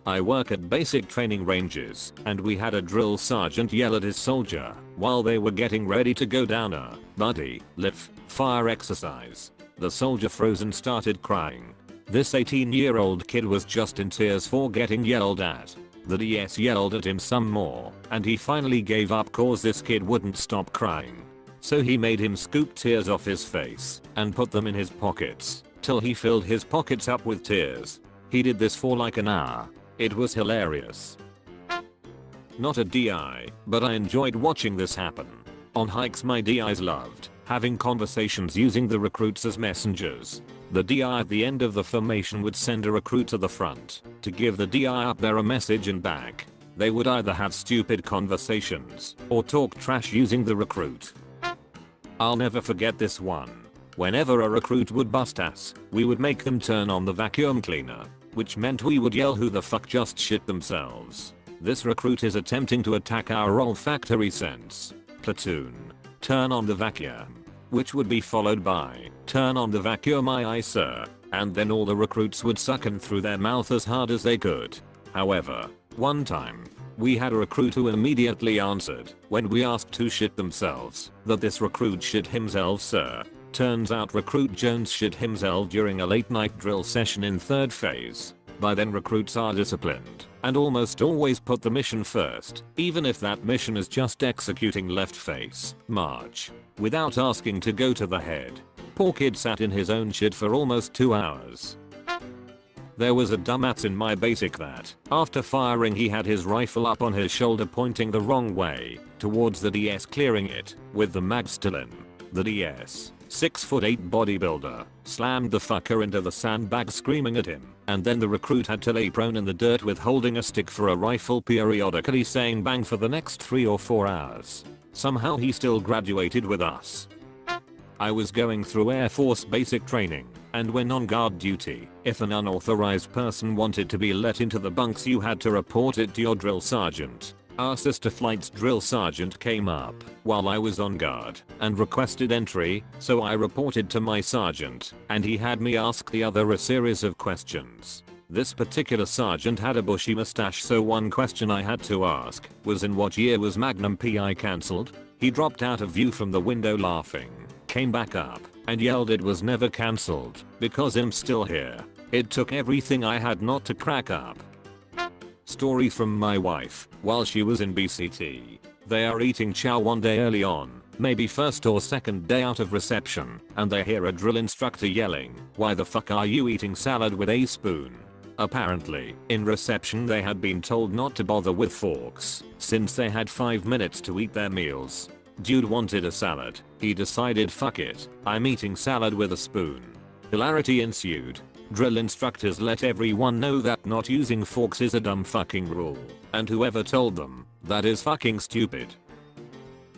I work at basic training ranges, and we had a drill sergeant yell at his soldier while they were getting ready to go down a buddy live fire exercise. The soldier froze and started crying. This 18-year-old kid was just in tears for getting yelled at. The DS yelled at him some more, and he finally gave up cause this kid wouldn't stop crying. So he made him scoop tears off his face and put them in his pockets till he filled his pockets up with tears. He did this for like an hour. It was hilarious. Not a DI, but I enjoyed watching this happen. On hikes my DIs loved having conversations using the recruits as messengers. The DI at the end of the formation would send a recruit to the front to give the DI up there a message, and back they would either have stupid conversations or talk trash using the recruit. I'll never forget this one. Whenever a recruit would bust ass, we would make them turn on the vacuum cleaner, which meant we would yell, "Who the fuck just shit themselves? This recruit is attempting to attack our olfactory sense. Platoon, turn on the vacuum," which would be followed by, "Turn on the vacuum, aye sir," and then all the recruits would suck in through their mouth as hard as they could. However, one time, we had a recruit who immediately answered when we asked who shit themselves that this recruit shit himself, sir. Turns out Recruit Jones shit himself during a late night drill session in 3rd phase. By then recruits are disciplined and almost always put the mission first, even if that mission is just executing left face march without asking to go to the head. Poor kid sat in his own shit for almost 2 hours. There was a dumbass in my basic that, after firing, he had his rifle up on his shoulder pointing the wrong way towards the DS, clearing it with the mag still in. The DS, 6'8" bodybuilder, slammed the fucker into the sandbag screaming at him, and then the recruit had to lay prone in the dirt with holding a stick for a rifle, periodically saying bang for the next 3 or 4 hours. Somehow he still graduated with us. I was going through Air Force basic training, and when on guard duty, if an unauthorized person wanted to be let into the bunks, you had to report it to your drill sergeant. Our sister flight's drill sergeant came up while I was on guard and requested entry, so I reported to my sergeant, and he had me ask the other a series of questions. This particular sergeant had a bushy mustache, so one question I had to ask was, in what year was Magnum PI cancelled? He dropped out of view from the window laughing, came back up, and yelled it was never cancelled because I'm still here. It took everything I had not to crack up. Story from my wife while she was in BCT. They are eating chow one day early on, maybe first or second day out of reception, and they hear a drill instructor yelling, "Why the fuck are you eating salad with a spoon?" Apparently, in reception they had been told not to bother with forks since they had 5 minutes to eat their meals. Dude wanted a salad. He decided, fuck it, I'm eating salad with a spoon. Hilarity ensued. Drill instructors let everyone know that not using forks is a dumb fucking rule, and whoever told them, that is fucking stupid.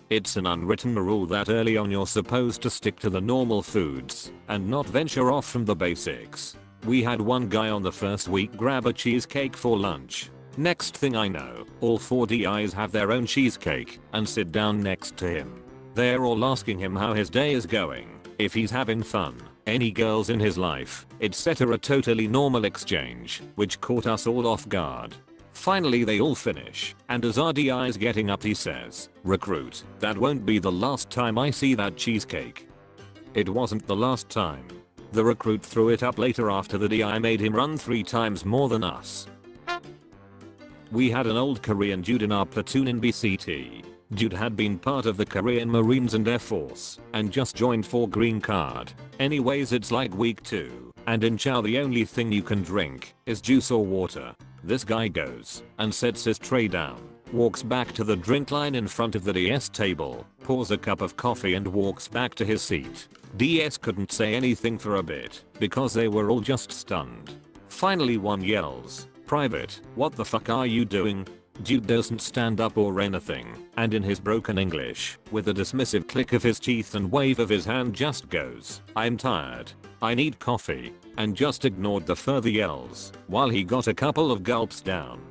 It's an unwritten rule that early on you're supposed to stick to the normal foods and not venture off from the basics. We had one guy on the first week grab a cheesecake for lunch. Next thing I know, all 4 DIs have their own cheesecake and sit down next to him. They're all asking him how his day is going, if he's having fun, any girls in his life, etc. A totally normal exchange, which caught us all off guard. Finally they all finish, and as RDI is getting up he says, "Recruit, that won't be the last time I see that cheesecake." It wasn't the last time. The recruit threw it up later after the DI made him run 3 times more than us. We had an old Korean dude in our platoon in BCT. Dude had been part of the Korean Marines and Air Force, and just joined for green card. Anyways, it's like week 2, and in chow the only thing you can drink is juice or water. This guy goes and sets his tray down, walks back to the drink line in front of the DS table, pours a cup of coffee and walks back to his seat. DS couldn't say anything for a bit because they were all just stunned. Finally one yells, "Private, what the fuck are you doing?" Dude doesn't stand up or anything, and in his broken English, with a dismissive click of his teeth and wave of his hand just goes, "I'm tired. I need coffee," and just ignored the further yells while he got a couple of gulps down.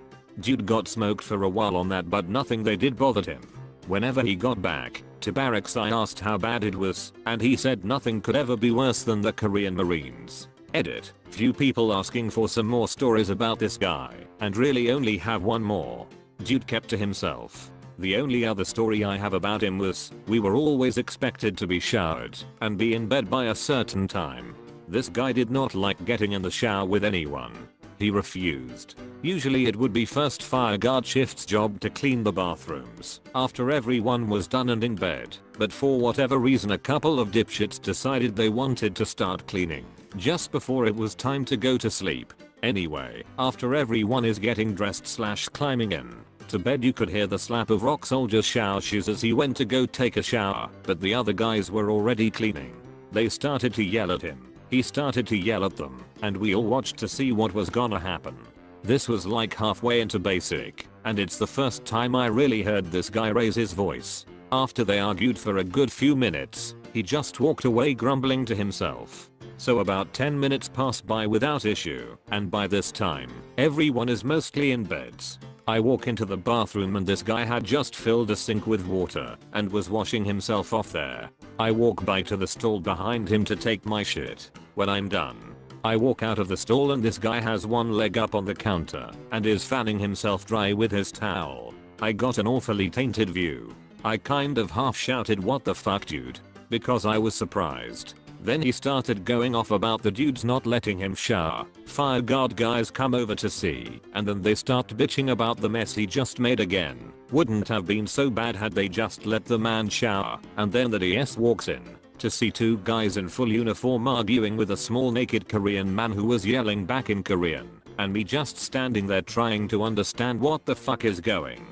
Dude got smoked for a while on that, but nothing they did bothered him. Whenever he got back to barracks I asked how bad it was, and he said nothing could ever be worse than the Korean Marines. Edit. Few people asking for some more stories about this guy, and really only have one more. Dude kept to himself. The only other story I have about him was, we were always expected to be showered and be in bed by a certain time. This guy did not like getting in the shower with anyone. He refused. Usually it would be first fire guard shift's job to clean the bathrooms after everyone was done and in bed, but for whatever reason a couple of dipshits decided they wanted to start cleaning just before it was time to go to sleep. Anyway, after everyone is getting dressed / climbing in to bed, you could hear the slap of Rock Soldier's shower shoes as he went to go take a shower, but the other guys were already cleaning. They started to yell at him. He started to yell at them, and we all watched to see what was gonna happen. This was like halfway into basic, and it's the first time I really heard this guy raise his voice. After they argued for a good few minutes, he just walked away grumbling to himself. So about 10 minutes passed by without issue, and by this time, everyone is mostly in beds. I walk into the bathroom and this guy had just filled a sink with water and was washing himself off there. I walk by to the stall behind him to take my shit. When I'm done, I walk out of the stall and this guy has one leg up on the counter and is fanning himself dry with his towel. I got an awfully tainted view. I kind of half shouted, "What the fuck, dude?" because I was surprised. Then he started going off about the dudes not letting him shower. Fire guard guys come over to see, and then they start bitching about the mess he just made again. Wouldn't have been so bad had they just let the man shower. And then the DS walks in to see 2 guys in full uniform arguing with a small naked Korean man who was yelling back in Korean, and me just standing there trying to understand what the fuck is going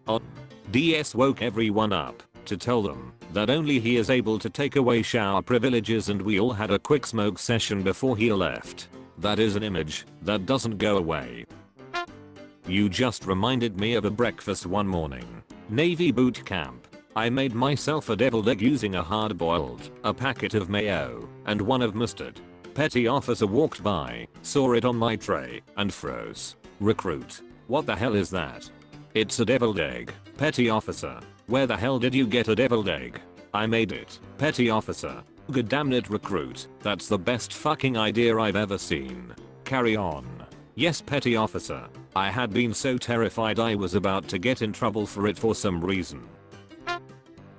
on. DS woke everyone up to tell them that only he is able to take away shower privileges, and we all had a quick smoke session before he left. That is an image that doesn't go away. You just reminded me of a breakfast one morning. Navy boot camp. I made myself a deviled egg using a hard-boiled, a packet of mayo, and one of mustard. Petty officer walked by, saw it on my tray, and froze. Recruit. What the hell is that? It's a deviled egg. Petty officer. Where the hell did you get a deviled egg? I made it. Petty officer. Good damn it, recruit. That's the best fucking idea I've ever seen. Carry on. Yes, petty officer. I had been so terrified I was about to get in trouble for it for some reason.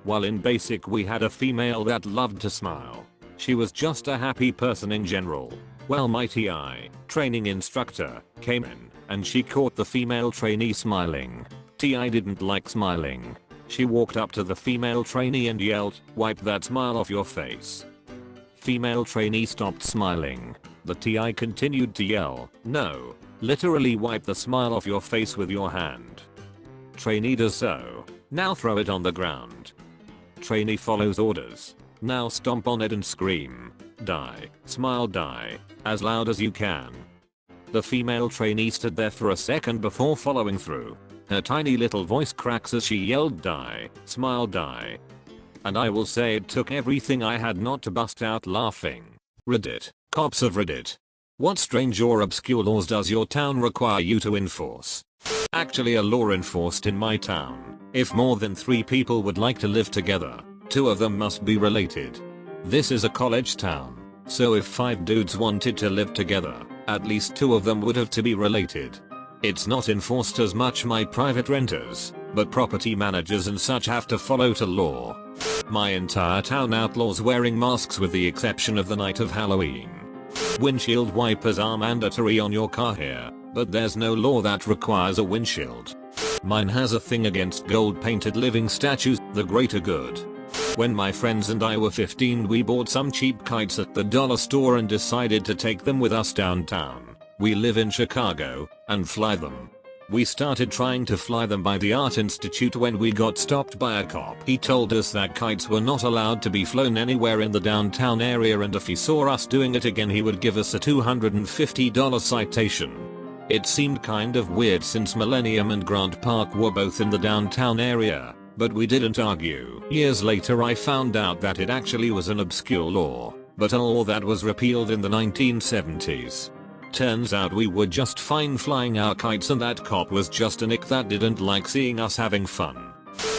While in basic we had a female that loved to smile. She was just a happy person in general. Well, my TI, training instructor, came in and she caught the female trainee smiling. TI didn't like smiling. She walked up to the female trainee and yelled, "Wipe that smile off your face." Female trainee stopped smiling. The TI continued to yell, "No, literally wipe the smile off your face with your hand." Trainee does so. "Now throw it on the ground." Trainee follows orders. "Now stomp on it and scream, 'Die, smile, die,' as loud as you can." The female trainee stood there for a second before following through. Her tiny little voice cracks as she yelled, "Die, smile, die." And I will say it took everything I had not to bust out laughing. Reddit. Cops of Reddit. What strange or obscure laws does your town require you to enforce? Actually, a law enforced in my town. If more than 3 people would like to live together, 2 of them must be related. This is a college town, so if 5 dudes wanted to live together, at least 2 of them would have to be related. It's not enforced as much by private renters, but property managers and such have to follow to law. My entire town outlaws wearing masks with the exception of the night of Halloween. Windshield wipers are mandatory on your car here, but there's no law that requires a windshield. Mine has a thing against gold painted living statues, the greater good. When my friends and I were 15 we bought some cheap kites at the dollar store and decided to take them with us downtown. We live in Chicago, and fly them. We started trying to fly them by the Art Institute when we got stopped by a cop. He told us that kites were not allowed to be flown anywhere in the downtown area and if he saw us doing it again he would give us a $250 citation. It seemed kind of weird since Millennium and Grant Park were both in the downtown area, but we didn't argue. Years later I found out that it actually was an obscure law, but a law that was repealed in the 1970s. Turns out we were just fine flying our kites and that cop was just an ick that didn't like seeing us having fun.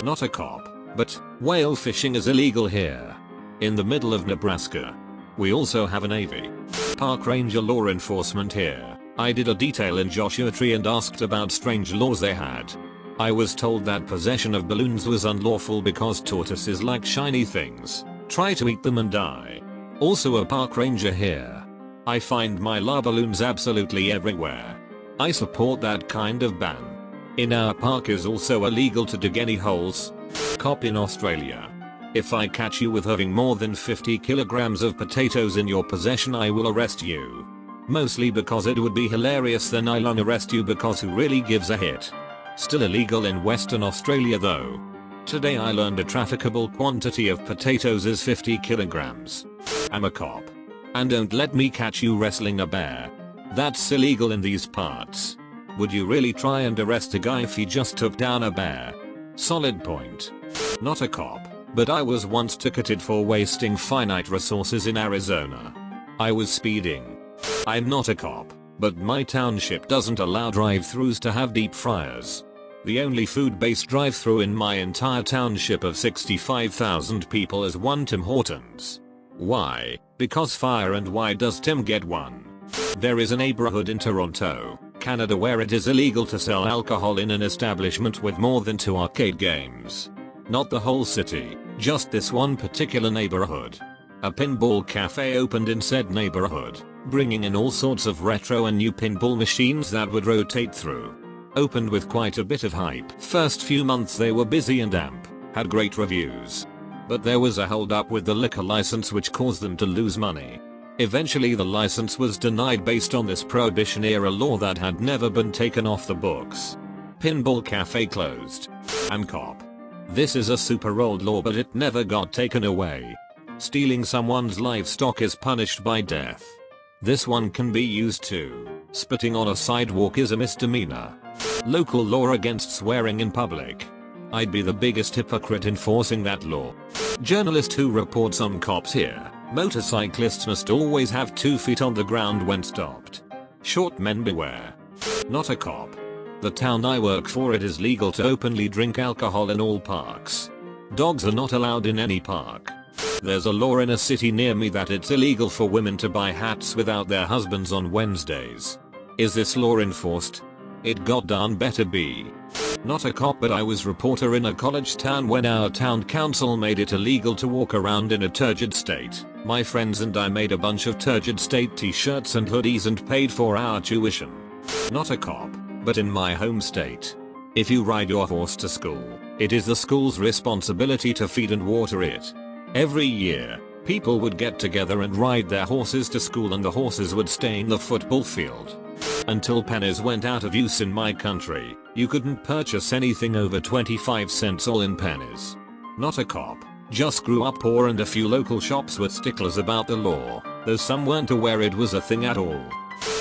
Not a cop, but whale fishing is illegal here. In the middle of Nebraska. We also have a Navy park ranger law enforcement here. I did a detail in Joshua Tree and asked about strange laws they had. I was told that possession of balloons was unlawful because tortoises like shiny things, try to eat them and die. Also a park ranger here. I find my La balloons absolutely everywhere. I support that kind of ban. In our park is also illegal to dig any holes. Cop in Australia. If I catch you with having more than 50 kilograms of potatoes in your possession I will arrest you. Mostly because it would be hilarious then I'll unarrest you because who really gives a hit. Still illegal in Western Australia though. Today I learned a trafficable quantity of potatoes is 50 kilograms. I'm a cop. And don't let me catch you wrestling a bear. That's illegal in these parts. Would you really try and arrest a guy if he just took down a bear? Solid point. Not a cop, but I was once ticketed for wasting finite resources in Arizona. I was speeding. I'm not a cop, but my township doesn't allow drive-thrus to have deep fryers. The only food-based drive-thru in my entire township of 65,000 people is one Tim Hortons. Why? Because fire and why does Tim get one? There is a neighborhood in Toronto, Canada where it is illegal to sell alcohol in an establishment with more than 2 arcade games. Not the whole city, just this one particular neighborhood. A pinball cafe opened in said neighborhood, bringing in all sorts of retro and new pinball machines that would rotate through. Opened with quite a bit of hype. First few months they were busy and amp, had great reviews. But there was a hold up with the liquor license which caused them to lose money. Eventually the license was denied based on this Prohibition era law that had never been taken off the books. Pinball cafe closed. I'm cop. This is a super old law but it never got taken away. Stealing someone's livestock is punished by death. This one can be used too. Spitting on a sidewalk is a misdemeanor. Local law against swearing in public. I'd be the biggest hypocrite enforcing that law. Journalist who reports on cops here. Motorcyclists must always have 2 feet on the ground when stopped. Short men beware. Not a cop. The town I work for it is legal to openly drink alcohol in all parks. Dogs are not allowed in any park. There's a law in a city near me that it's illegal for women to buy hats without their husbands on Wednesdays. Is this law enforced? It goddamn better be. Not a cop but I was reporter in a college town when our town council made it illegal to walk around in a turgid state. My friends and I made a bunch of turgid state t-shirts and hoodies and paid for our tuition. Not a cop, but in my home state. If you ride your horse to school, it is the school's responsibility to feed and water it. Every year, people would get together and ride their horses to school and the horses would stay in the football field. Until pennies went out of use in my country, you couldn't purchase anything over 25 cents all in pennies. Not a cop, just grew up poor and a few local shops were sticklers about the law, though some weren't aware it was a thing at all.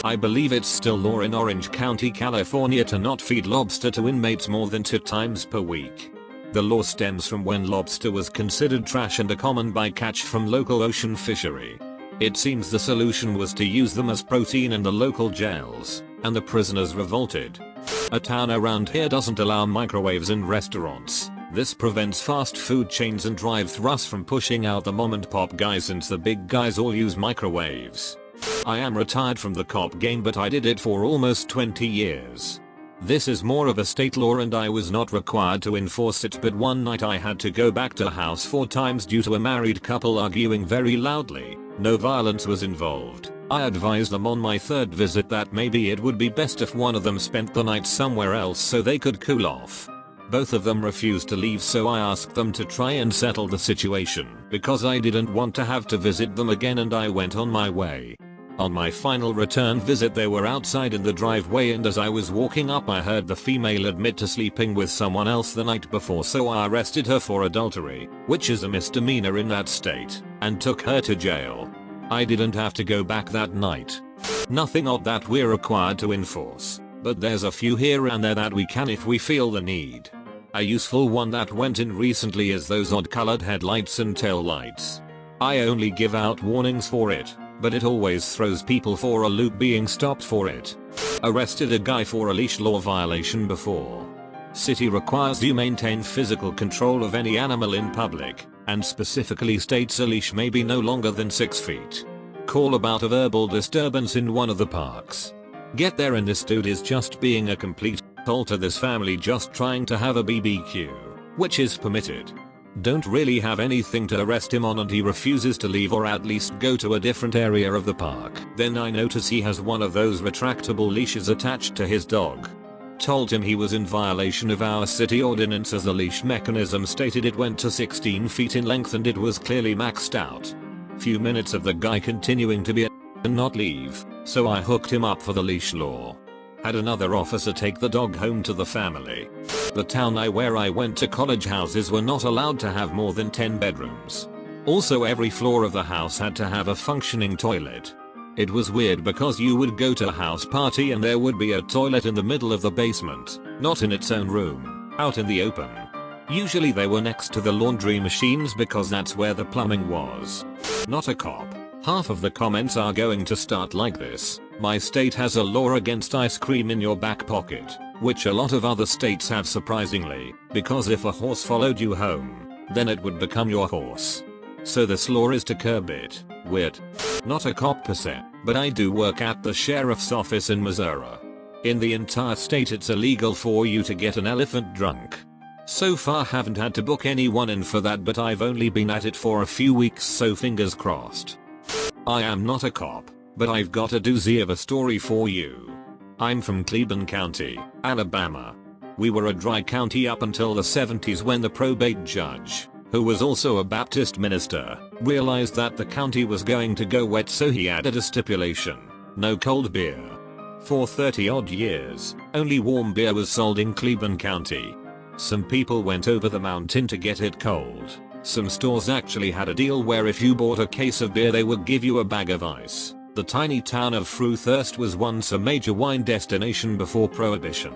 I believe it's still law in Orange County, California to not feed lobster to inmates more than 2 times per week. The law stems from when lobster was considered trash and a common bycatch from local ocean fishery. It seems the solution was to use them as protein in the local jails, and the prisoners revolted. A town around here doesn't allow microwaves in restaurants. This prevents fast food chains and drive-thrus from pushing out the mom and pop guys since the big guys all use microwaves. I am retired from the cop game but I did it for almost 20 years. This is more of a state law and I was not required to enforce it, but one night I had to go back to the house 4 times due to a married couple arguing very loudly. No violence was involved. I advised them on my 3rd visit that maybe it would be best if one of them spent the night somewhere else so they could cool off. Both of them refused to leave, so I asked them to try and settle the situation because I didn't want to have to visit them again, and I went on my way. On my final return visit they were outside in the driveway, and as I was walking up I heard the female admit to sleeping with someone else the night before, so I arrested her for adultery, which is a misdemeanor in that state, and took her to jail. I didn't have to go back that night. Nothing odd that we're required to enforce, but there's a few here and there that we can if we feel the need. A useful one that went in recently is those odd colored headlights and tail lights. I only give out warnings for it, but it always throws people for a loop being stopped for it. Arrested a guy for a leash law violation before. City requires you maintain physical control of any animal in public, and specifically states a leash may be no longer than 6 feet. Call about a verbal disturbance in one of the parks. Get there and this dude is just being a complete asshole to this family just trying to have a BBQ, which is permitted. Don't really have anything to arrest him on and he refuses to leave or at least go to a different area of the park. Then I notice he has one of those retractable leashes attached to his dog. Told him he was in violation of our city ordinance as the leash mechanism stated it went to 16 feet in length and it was clearly maxed out. Few minutes of the guy continuing to be and not leave, so I hooked him up for the leash law. Had another officer take the dog home to the family. The town where I went to college, houses were not allowed to have more than 10 bedrooms. Also every floor of the house had to have a functioning toilet. It was weird because you would go to a house party and there would be a toilet in the middle of the basement, not in its own room, out in the open. Usually they were next to the laundry machines because that's where the plumbing was. Not a cop. Half of the comments are going to start like this. My state has a law against ice cream in your back pocket, which a lot of other states have surprisingly, because if a horse followed you home, then it would become your horse. So this law is to curb it. Weird. Not a cop per se, but I do work at the sheriff's office in Missouri. In the entire state it's illegal for you to get an elephant drunk. So far haven't had to book anyone in for that, but I've only been at it for a few weeks, so fingers crossed. I am not a cop, but I've got a doozy of a story for you. I'm from Cleburne County, Alabama. We were a dry county up until the 70s when the probate judge, who was also a Baptist minister, realized that the county was going to go wet, so he added a stipulation: no cold beer. For 30 odd years, only warm beer was sold in Cleburne County. Some people went over the mountain to get it cold. Some stores actually had a deal where if you bought a case of beer they would give you a bag of ice. The tiny town of Fruithurst was once a major wine destination before Prohibition.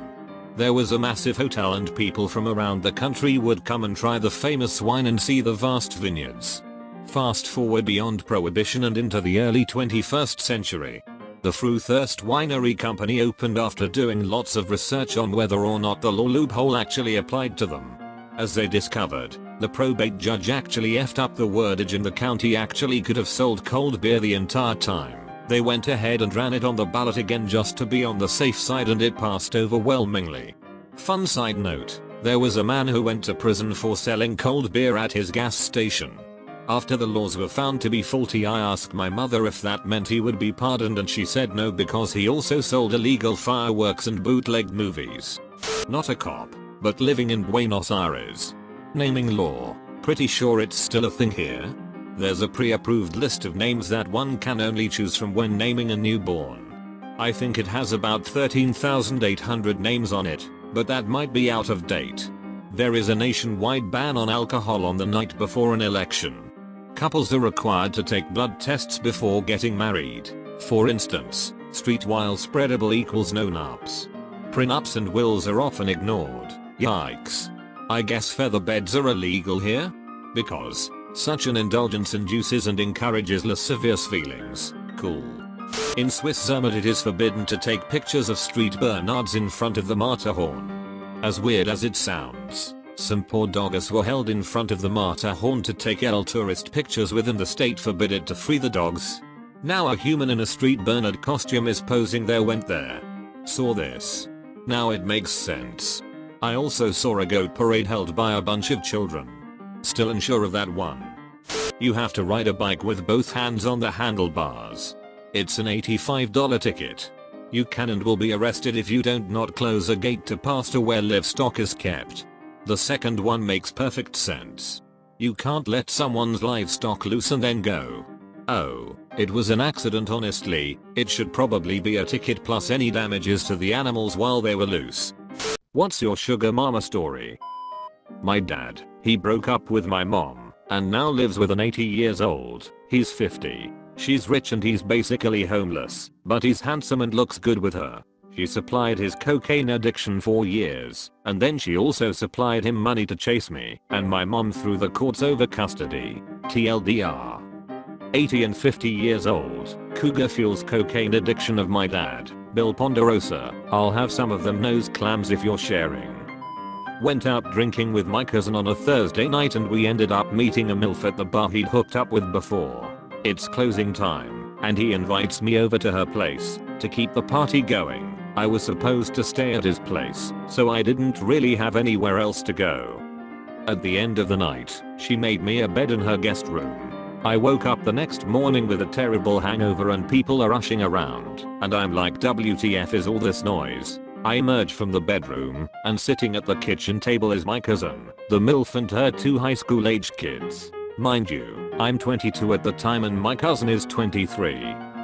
There was a massive hotel and people from around the country would come and try the famous wine and see the vast vineyards. Fast forward beyond Prohibition and into the early 21st century. The Fruithurst Winery Company opened after doing lots of research on whether or not the law loophole actually applied to them. As they discovered, the probate judge actually effed up the wordage and the county actually could have sold cold beer the entire time. They went ahead and ran it on the ballot again just to be on the safe side and it passed overwhelmingly. Fun side note, there was a man who went to prison for selling cold beer at his gas station. After the laws were found to be faulty, I asked my mother if that meant he would be pardoned and she said no, because he also sold illegal fireworks and bootlegged movies. Not a cop, but living in Buenos Aires. Naming law, pretty sure it's still a thing here. There's a pre-approved list of names that one can only choose from when naming a newborn. I think it has about 13,800 names on it, but that might be out of date. There is a nationwide ban on alcohol on the night before an election. Couples are required to take blood tests before getting married. For instance, street-while spreadable equals no nups. Prenups and wills are often ignored. Yikes. I guess feather beds are illegal here? Because such an indulgence induces and encourages lascivious feelings. Cool. In Switzerland it is forbidden to take pictures of street Bernards in front of the Matterhorn. As weird as it sounds, some poor doggers were held in front of the Matterhorn to take tourist pictures within the state forbid it to free the dogs. Now a human in a street Bernard costume is posing there. Went there. Saw this. Now it makes sense. I also saw a goat parade held by a bunch of children. Still unsure of that one. You have to ride a bike with both hands on the handlebars. It's an $85 ticket. You can and will be arrested if you don't not close a gate to pass to where livestock is kept. The second one makes perfect sense. You can't let someone's livestock loose and then go. Oh, it was an accident honestly, it should probably be a ticket plus any damages to the animals while they were loose. What's your sugar mama story? My dad, he broke up with my mom, and now lives with an 80 years old, he's 50. She's rich and he's basically homeless, but he's handsome and looks good with her. She supplied his cocaine addiction for years, and then she also supplied him money to chase me and my mom through the courts over custody. TLDR. 80 and 50 years old, cougar fuels cocaine addiction of my dad, Bill Ponderosa. I'll have some of them nose clams if you're sharing. Went out drinking with my cousin on a Thursday night and we ended up meeting a MILF at the bar he'd hooked up with before. It's closing time, and he invites me over to her place to keep the party going. I was supposed to stay at his place, so I didn't really have anywhere else to go. At the end of the night, she made me a bed in her guest room. I woke up the next morning with a terrible hangover and people are rushing around, and I'm like, WTF is all this noise? I emerge from the bedroom, and sitting at the kitchen table is my cousin, the MILF, and her 2 high school aged kids. Mind you, I'm 22 at the time and my cousin is 23.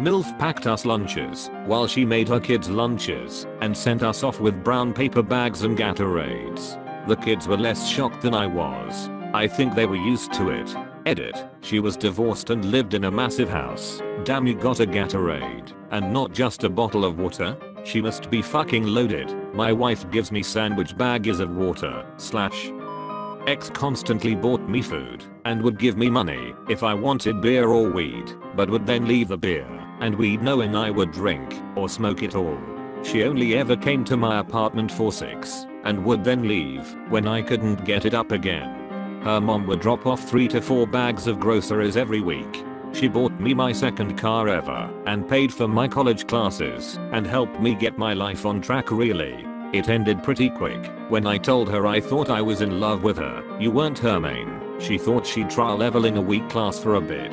MILF packed us lunches while she made her kids lunches and sent us off with brown paper bags and Gatorades. The kids were less shocked than I was. I think they were used to it. Edit. She was divorced and lived in a massive house. Damn, you got a Gatorade and not just a bottle of water? She must be fucking loaded. My wife gives me sandwich baggies of water / Ex constantly bought me food and would give me money if I wanted beer or weed, but would then leave the beer and weed knowing I would drink or smoke it all. She only ever came to my apartment for 6 and would then leave when I couldn't get it up again. Her mom would drop off 3 to 4 bags of groceries every week. She bought me my second car ever and paid for my college classes and helped me get my life on track really. It ended pretty quick when I told her I thought I was in love with her. You weren't her main. She thought she'd try leveling a weak class for a bit.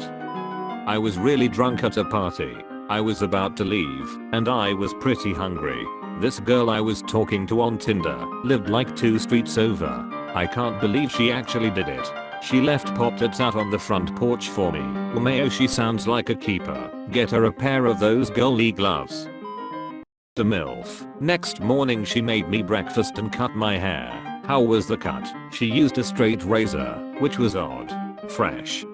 I was really drunk at a party. I was about to leave and I was pretty hungry. This girl I was talking to on Tinder lived like 2 streets over. I can't believe she actually did it. She left Pop-Tarts out on the front porch for me. Mayo, she sounds like a keeper. Get her a pair of those girly gloves. The MILF. Next morning she made me breakfast and cut my hair. How was the cut? She used a straight razor, which was odd. Fresh.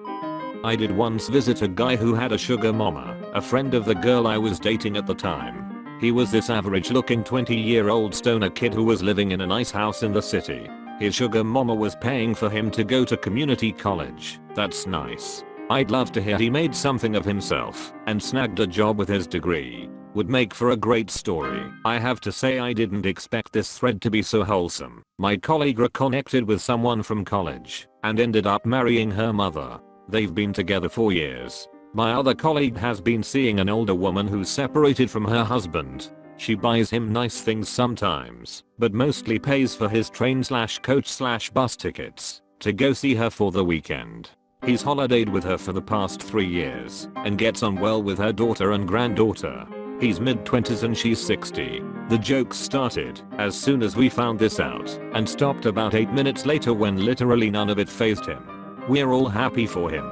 I did once visit a guy who had a sugar mama, a friend of the girl I was dating at the time. He was this average looking 20-year-old stoner kid who was living in a nice house in the city. His sugar mama was paying for him to go to community college. That's nice. I'd love to hear he made something of himself and snagged a job with his degree. Would make for a great story. I have to say I didn't expect this thread to be so wholesome. My colleague reconnected with someone from college and ended up marrying her mother. They've been together for years. My other colleague has been seeing an older woman who's separated from her husband. She buys him nice things sometimes, but mostly pays for his train/coach/bus tickets to go see her for the weekend. He's holidayed with her for the past 3 years and gets on well with her daughter and granddaughter. He's mid-20s and she's 60. The jokes started as soon as we found this out and stopped about 8 minutes later when literally none of it fazed him. We're all happy for him.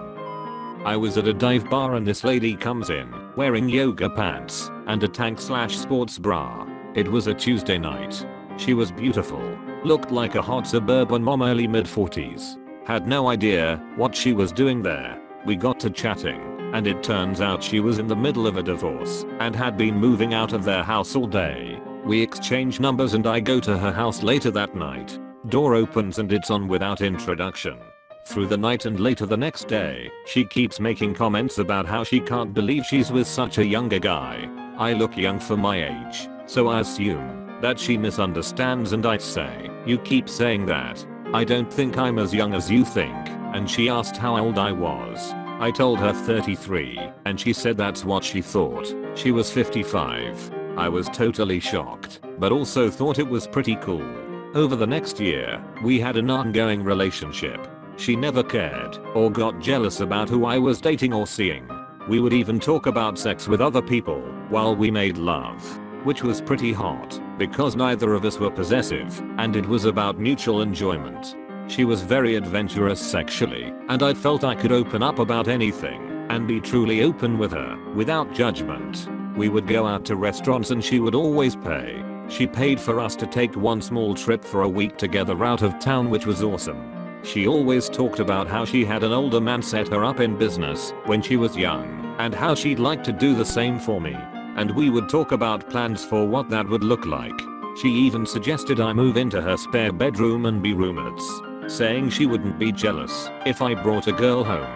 I was at a dive bar and this lady comes in wearing yoga pants and a tank/sports bra. It was a Tuesday night. She was beautiful. Looked like a hot suburban mom, early mid-40s. Had no idea what she was doing there. We got to chatting, and it turns out she was in the middle of a divorce and had been moving out of their house all day. We exchange numbers and I go to her house later that night. Door opens and it's on without introduction. Through the night and later the next day, she keeps making comments about how she can't believe she's with such a younger guy. I look young for my age, so I assume that she misunderstands and I say, you keep saying that. I don't think I'm as young as you think, and she asked how old I was. I told her 33, and she said that's what she thought. She was 55. I was totally shocked. but also thought it was pretty cool. Over the next year, we had an ongoing relationship. She never cared or got jealous about who I was dating or seeing. We would even talk about sex with other people while we made love, which was pretty hot because neither of us were possessive and it was about mutual enjoyment. She was very adventurous sexually, and I felt I could open up about anything and be truly open with her without judgment. We would go out to restaurants and she would always pay. She paid for us to take one small trip for a week together out of town, which was awesome. She always talked about how she had an older man set her up in business when she was young and how she'd like to do the same for me. And we would talk about plans for what that would look like. She even suggested I move into her spare bedroom and be roommates, saying she wouldn't be jealous if I brought a girl home.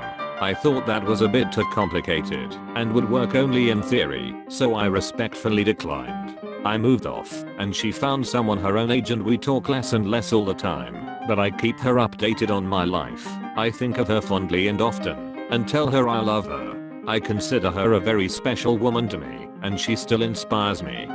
I thought that was a bit too complicated and would work only in theory, so I respectfully declined. I moved off and she found someone her own age and we talk less and less all the time, but I keep her updated on my life. I think of her fondly and often and tell her I love her. I consider her a very special woman to me and she still inspires me.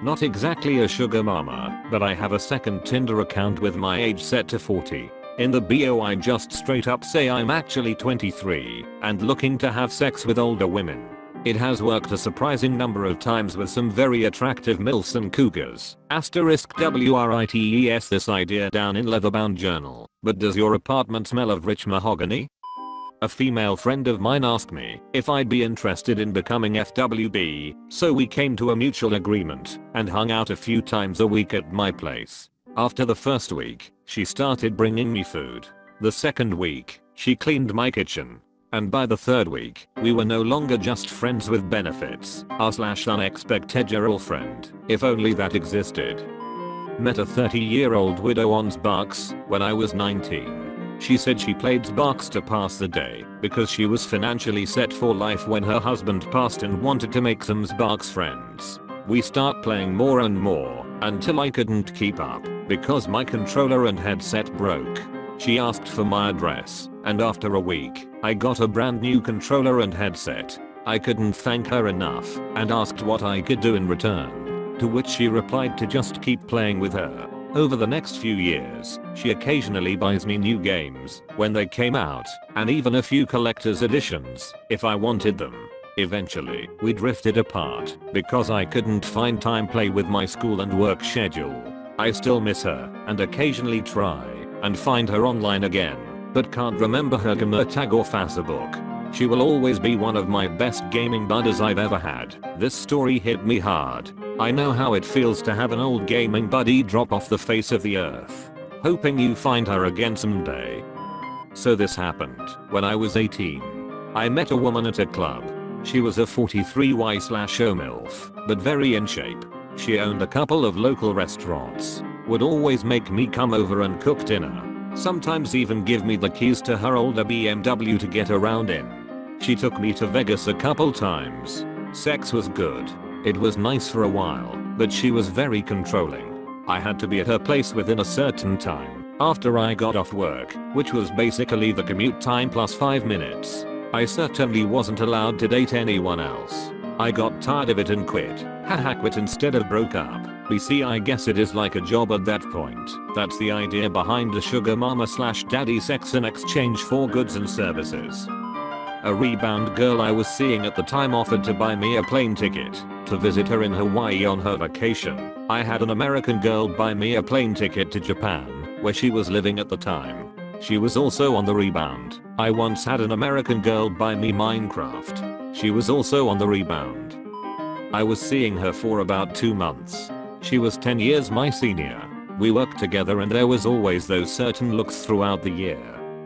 Not exactly a sugar mama, but I have a second Tinder account with my age set to 40. In the bio I just straight up say I'm actually 23 and looking to have sex with older women. It has worked a surprising number of times with some very attractive MILFs and cougars. *WRITES this idea down in leatherbound journal. But does your apartment smell of rich mahogany? A female friend of mine asked me if I'd be interested in becoming FWB, so we came to a mutual agreement and hung out a few times a week at my place. After the first week, she started bringing me food. The second week, she cleaned my kitchen. And by the third week, we were no longer just friends with benefits, /unexpected girlfriend, if only that existed. Met a 30-year-old widow on Xbox when I was 19. She said she played Xbox to pass the day because she was financially set for life when her husband passed and wanted to make some Xbox friends. We start playing more and more until I couldn't keep up because my controller and headset broke. She asked for my address, and after a week, I got a brand new controller and headset. I couldn't thank her enough and asked what I could do in return, to which she replied to just keep playing with her. Over the next few years, she occasionally buys me new games when they came out, and even a few collector's editions if I wanted them. Eventually, we drifted apart because I couldn't find time to play with my school and work schedule. I still miss her and occasionally try and find her online again, but can't remember her gamer tag or Facebook. She will always be one of my best gaming buddies I've ever had. This story hit me hard. I know how it feels to have an old gaming buddy drop off the face of the earth. Hoping you find her again someday. So this happened when I was 18. I met a woman at a club. She was a 43Y/O MILF, but very in shape. She owned a couple of local restaurants. Would always make me come over and cook dinner. Sometimes even give me the keys to her older BMW to get around in. She took me to Vegas a couple times. Sex was good. It was nice for a while, but she was very controlling. I had to be at her place within a certain time after I got off work, which was basically the commute time plus 5 minutes. I certainly wasn't allowed to date anyone else. I got tired of it and quit. Haha, quit instead of broke up. See, I guess it is like a job at that point. That's the idea behind the sugar mama/daddy sex in exchange for goods and services. A rebound girl I was seeing at the time offered to buy me a plane ticket to visit her in Hawaii on her vacation. I had an American girl buy me a plane ticket to Japan, where she was living at the time. She was also on the rebound. I once had an American girl buy me Minecraft. She was also on the rebound. I was seeing her for about 2 months. She was 10 years my senior. We worked together and there was always those certain looks throughout the year.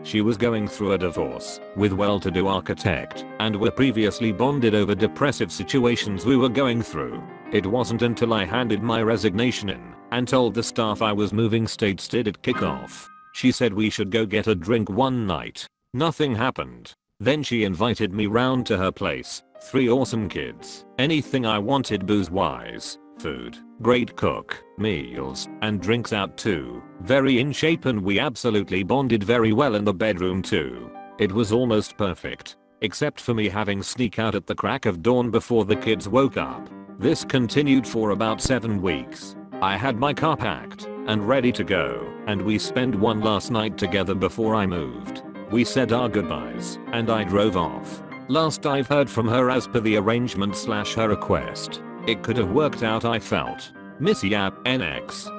She was going through a divorce with well-to-do architect and were previously bonded over depressive situations we were going through. It wasn't until I handed my resignation in and told the staff I was moving states did it kick off. She said we should go get a drink one night. Nothing happened. Then she invited me round to her place. 3 awesome kids. Anything I wanted booze-wise. Food, great cook, meals, and drinks out too. Very in shape and we absolutely bonded very well in the bedroom too. It was almost perfect. Except for me having sneak out at the crack of dawn before the kids woke up. This continued for about 7 weeks. I had my car packed and ready to go, and we spent one last night together before I moved. We said our goodbyes, and I drove off. Last I've heard from her as per the arrangement / her request. It could have worked out, I felt. Missy App NX.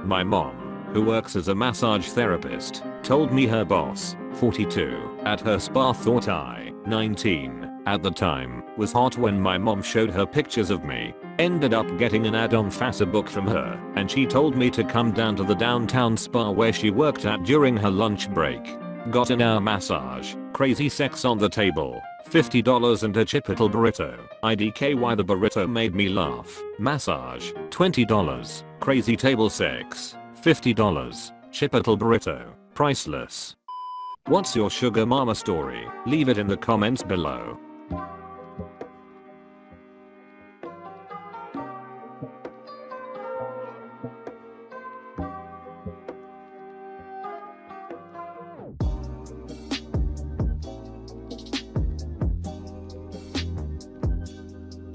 My mom, who works as a massage therapist, told me her boss, 42, at her spa thought I, 19, at the time, was hot when my mom showed her pictures of me. Ended up getting an ad on Facebook from her, and she told me to come down to the downtown spa where she worked at during her lunch break. Got an hour massage, crazy sex on the table, $50 and a chipotle burrito. IDKY the burrito made me laugh. Massage, $20. Crazy table sex, $50. Chipotle burrito, priceless. What's your sugar mama story? Leave it in the comments below.